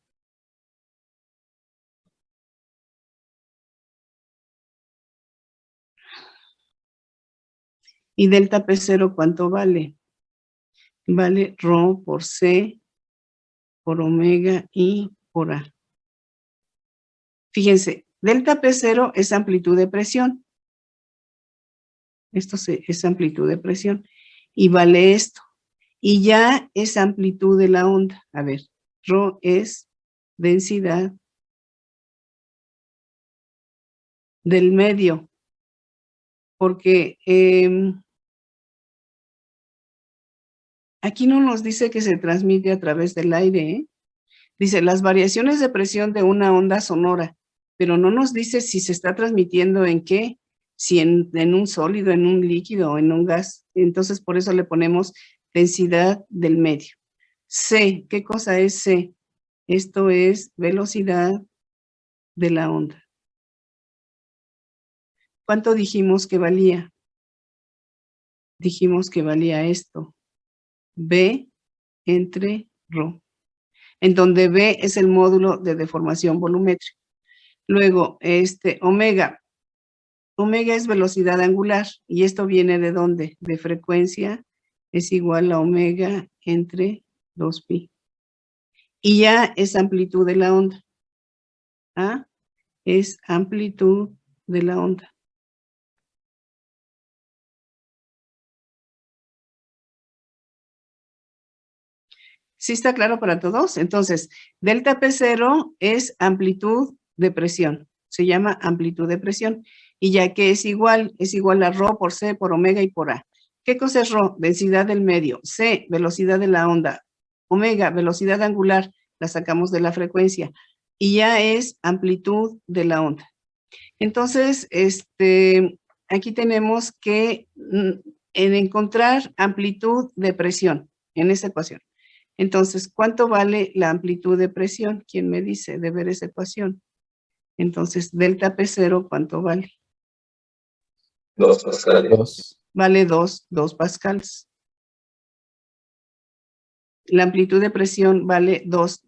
Speaker 1: ¿Y delta P0 cuánto vale? Vale ρ por C, por omega y por A. Fíjense, delta P0 es amplitud de presión. Esto es amplitud de presión. Y vale esto. Y ya es amplitud de la onda. A ver, ρ es densidad del medio. Porque aquí no nos dice que se transmite a través del aire, ¿eh? Dice, las variaciones de presión de una onda sonora, pero no nos dice si se está transmitiendo en qué, si en un sólido, en un líquido o en un gas. Entonces, por eso le ponemos densidad del medio. C, ¿qué cosa es C? Esto es velocidad de la onda. ¿Cuánto dijimos que valía? Dijimos que valía esto. B entre ρ, en donde B es el módulo de deformación volumétrica. Luego, omega. Omega es velocidad angular, y esto viene ¿de dónde? De frecuencia es igual a omega entre 2pi. Y ya es amplitud de la onda. A es amplitud de la onda. ¿Sí está claro para todos? Entonces, delta P0 es amplitud de presión. Se llama amplitud de presión. Y ya que es igual a ρ por C, por omega y por A. ¿Qué cosa es ρ? Densidad del medio. C, velocidad de la onda. Omega, velocidad angular, la sacamos de la frecuencia. Y ya es amplitud de la onda. Entonces, aquí tenemos que encontrar amplitud de presión en esa ecuación. Entonces, ¿cuánto vale la amplitud de presión? ¿Quién me dice de ver esa ecuación? Entonces, delta P0, ¿cuánto vale?
Speaker 3: 2 pascales.
Speaker 2: 2.
Speaker 1: Vale 2 pascales. La amplitud de presión vale 2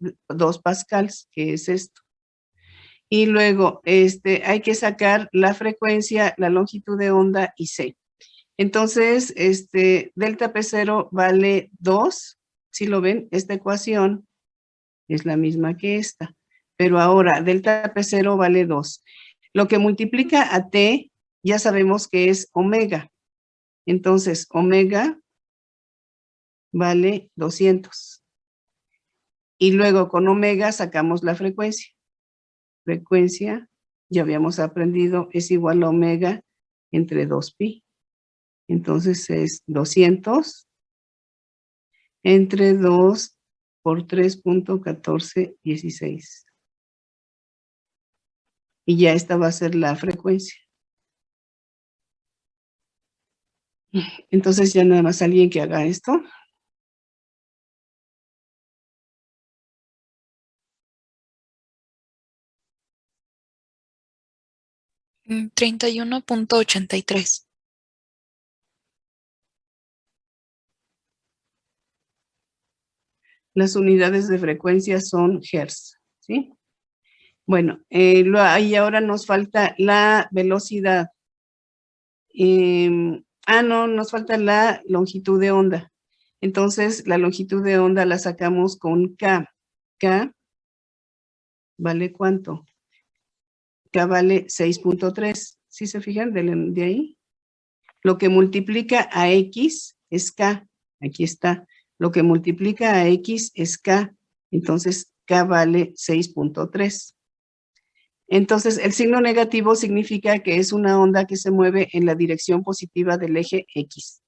Speaker 1: pascales, que es esto. Y luego, hay que sacar la frecuencia, la longitud de onda y C. Entonces, delta P0 vale 2. Si lo ven, esta ecuación es la misma que esta. Pero ahora, delta P0 vale 2. Lo que multiplica a T, ya sabemos que es omega. Entonces, omega vale 200. Y luego con omega sacamos la frecuencia. Frecuencia, ya habíamos aprendido, es igual a omega entre 2pi. Entonces es 200 entre 2 por 3.1416. Y ya esta va a ser la frecuencia. Entonces ya nada más alguien que haga esto.
Speaker 4: Mm, 31.83.
Speaker 1: Las unidades de frecuencia son hertz, ¿sí? Bueno, y ahora nos falta la velocidad. No, nos falta la longitud de onda. Entonces, la longitud de onda la sacamos con K. K vale ¿cuánto? K vale 6.3. ¿Sí se fijan de ahí? Lo que multiplica a X es K. Aquí está. Lo que multiplica a X es K. Entonces, K vale 6.3. Entonces, el signo negativo significa que es una onda que se mueve en la dirección positiva del eje X.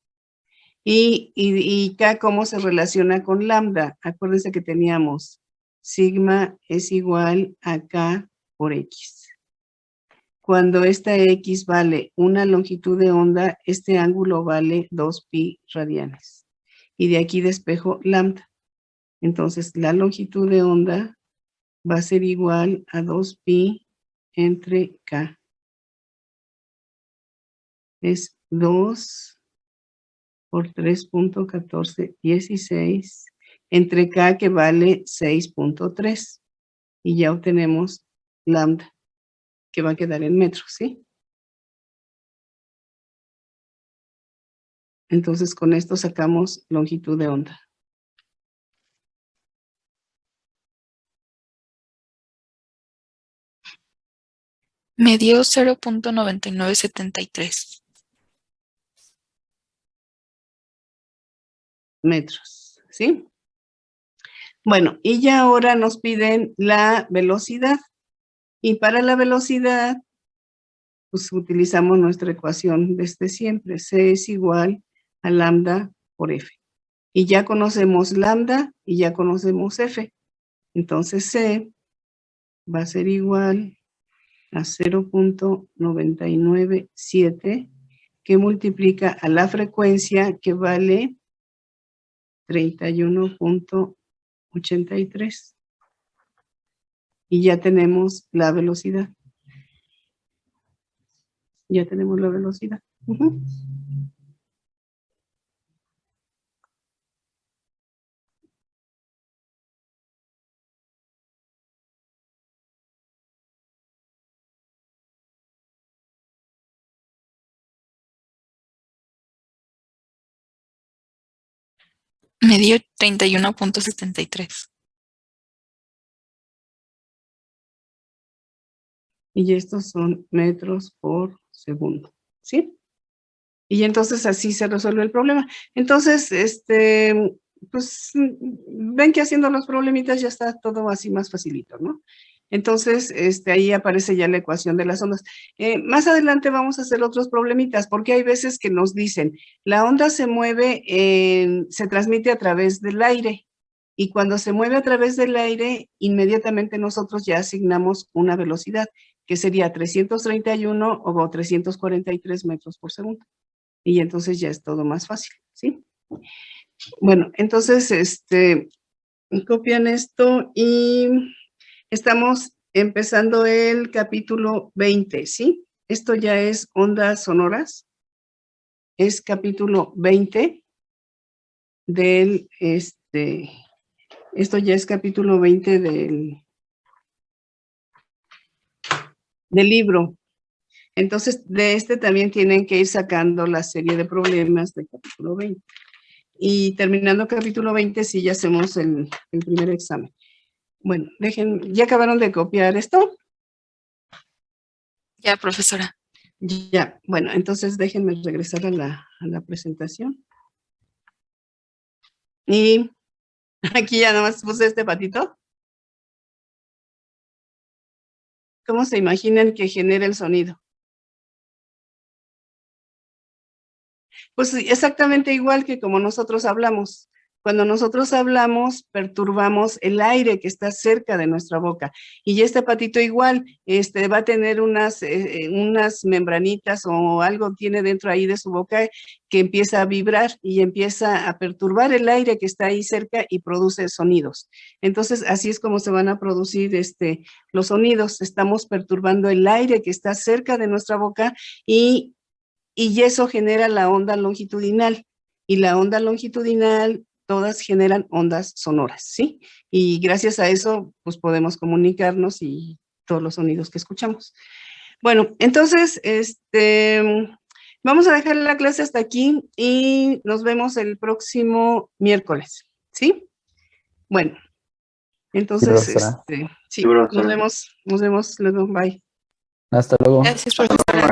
Speaker 1: Y K, ¿cómo se relaciona con lambda? Acuérdense que teníamos sigma es igual a K por X. Cuando esta X vale una longitud de onda, este ángulo vale 2pi radianes. Y de aquí despejo lambda. Entonces, la longitud de onda va a ser igual a 2pi entre K. Es 2 por 3.1416 entre K, que vale 6.3. Y ya obtenemos lambda, que va a quedar en metros, ¿sí? Entonces, con esto sacamos longitud de onda.
Speaker 4: Me dio 0.9973.
Speaker 1: Metros, ¿sí? Bueno, y ya ahora nos piden la velocidad. Y para la velocidad, pues utilizamos nuestra ecuación desde siempre. C es igual a lambda por F. Y ya conocemos lambda y ya conocemos F. Entonces C va a ser igual a 0.997, que multiplica a la frecuencia, que vale 31.83. Y ya tenemos la velocidad. Ya tenemos la velocidad.
Speaker 4: Me dio 31.73.
Speaker 1: Y estos son metros por segundo, ¿sí? Y entonces así se resuelve el problema. Entonces, pues, ven que haciendo los problemitas ya está todo así más facilito, ¿no? Entonces, ahí aparece ya la ecuación de las ondas. Más adelante vamos a hacer otros problemitas, porque hay veces que nos dicen, la onda se mueve, se transmite a través del aire, y cuando se mueve a través del aire, inmediatamente nosotros ya asignamos una velocidad, que sería 331 o 343 metros por segundo. Y entonces ya es todo más fácil, ¿sí? Bueno, entonces, copian esto y estamos empezando el capítulo 20, ¿sí? Esto ya es ondas sonoras, es capítulo 20 del, esto ya es capítulo 20 del libro. Entonces, de también tienen que ir sacando la serie de problemas del capítulo 20. Y terminando capítulo 20, sí, ya hacemos el primer examen. Bueno, ¿ya acabaron de copiar esto?
Speaker 4: Ya, profesora.
Speaker 1: Ya, bueno, entonces déjenme regresar a la presentación. Y aquí ya nada más puse este patito. ¿Cómo se imaginan que genera el sonido? Pues exactamente igual que como nosotros hablamos. Cuando nosotros hablamos, perturbamos el aire que está cerca de nuestra boca. Y este patito igual, va a tener unas membranitas o algo tiene dentro ahí de su boca que empieza a vibrar y empieza a perturbar el aire que está ahí cerca y produce sonidos. Entonces, así es como se van a producir los sonidos. Estamos perturbando el aire que está cerca de nuestra boca y eso genera la onda longitudinal. Y la onda longitudinal, todas generan ondas sonoras, ¿sí? Y gracias a eso, pues podemos comunicarnos y todos los sonidos que escuchamos. Bueno, entonces, vamos a dejar la clase hasta aquí y nos vemos el próximo miércoles, ¿sí? Bueno, entonces,
Speaker 2: profesora.
Speaker 1: sí, nos vemos luego, bye.
Speaker 2: Hasta luego.
Speaker 4: Gracias, profesora.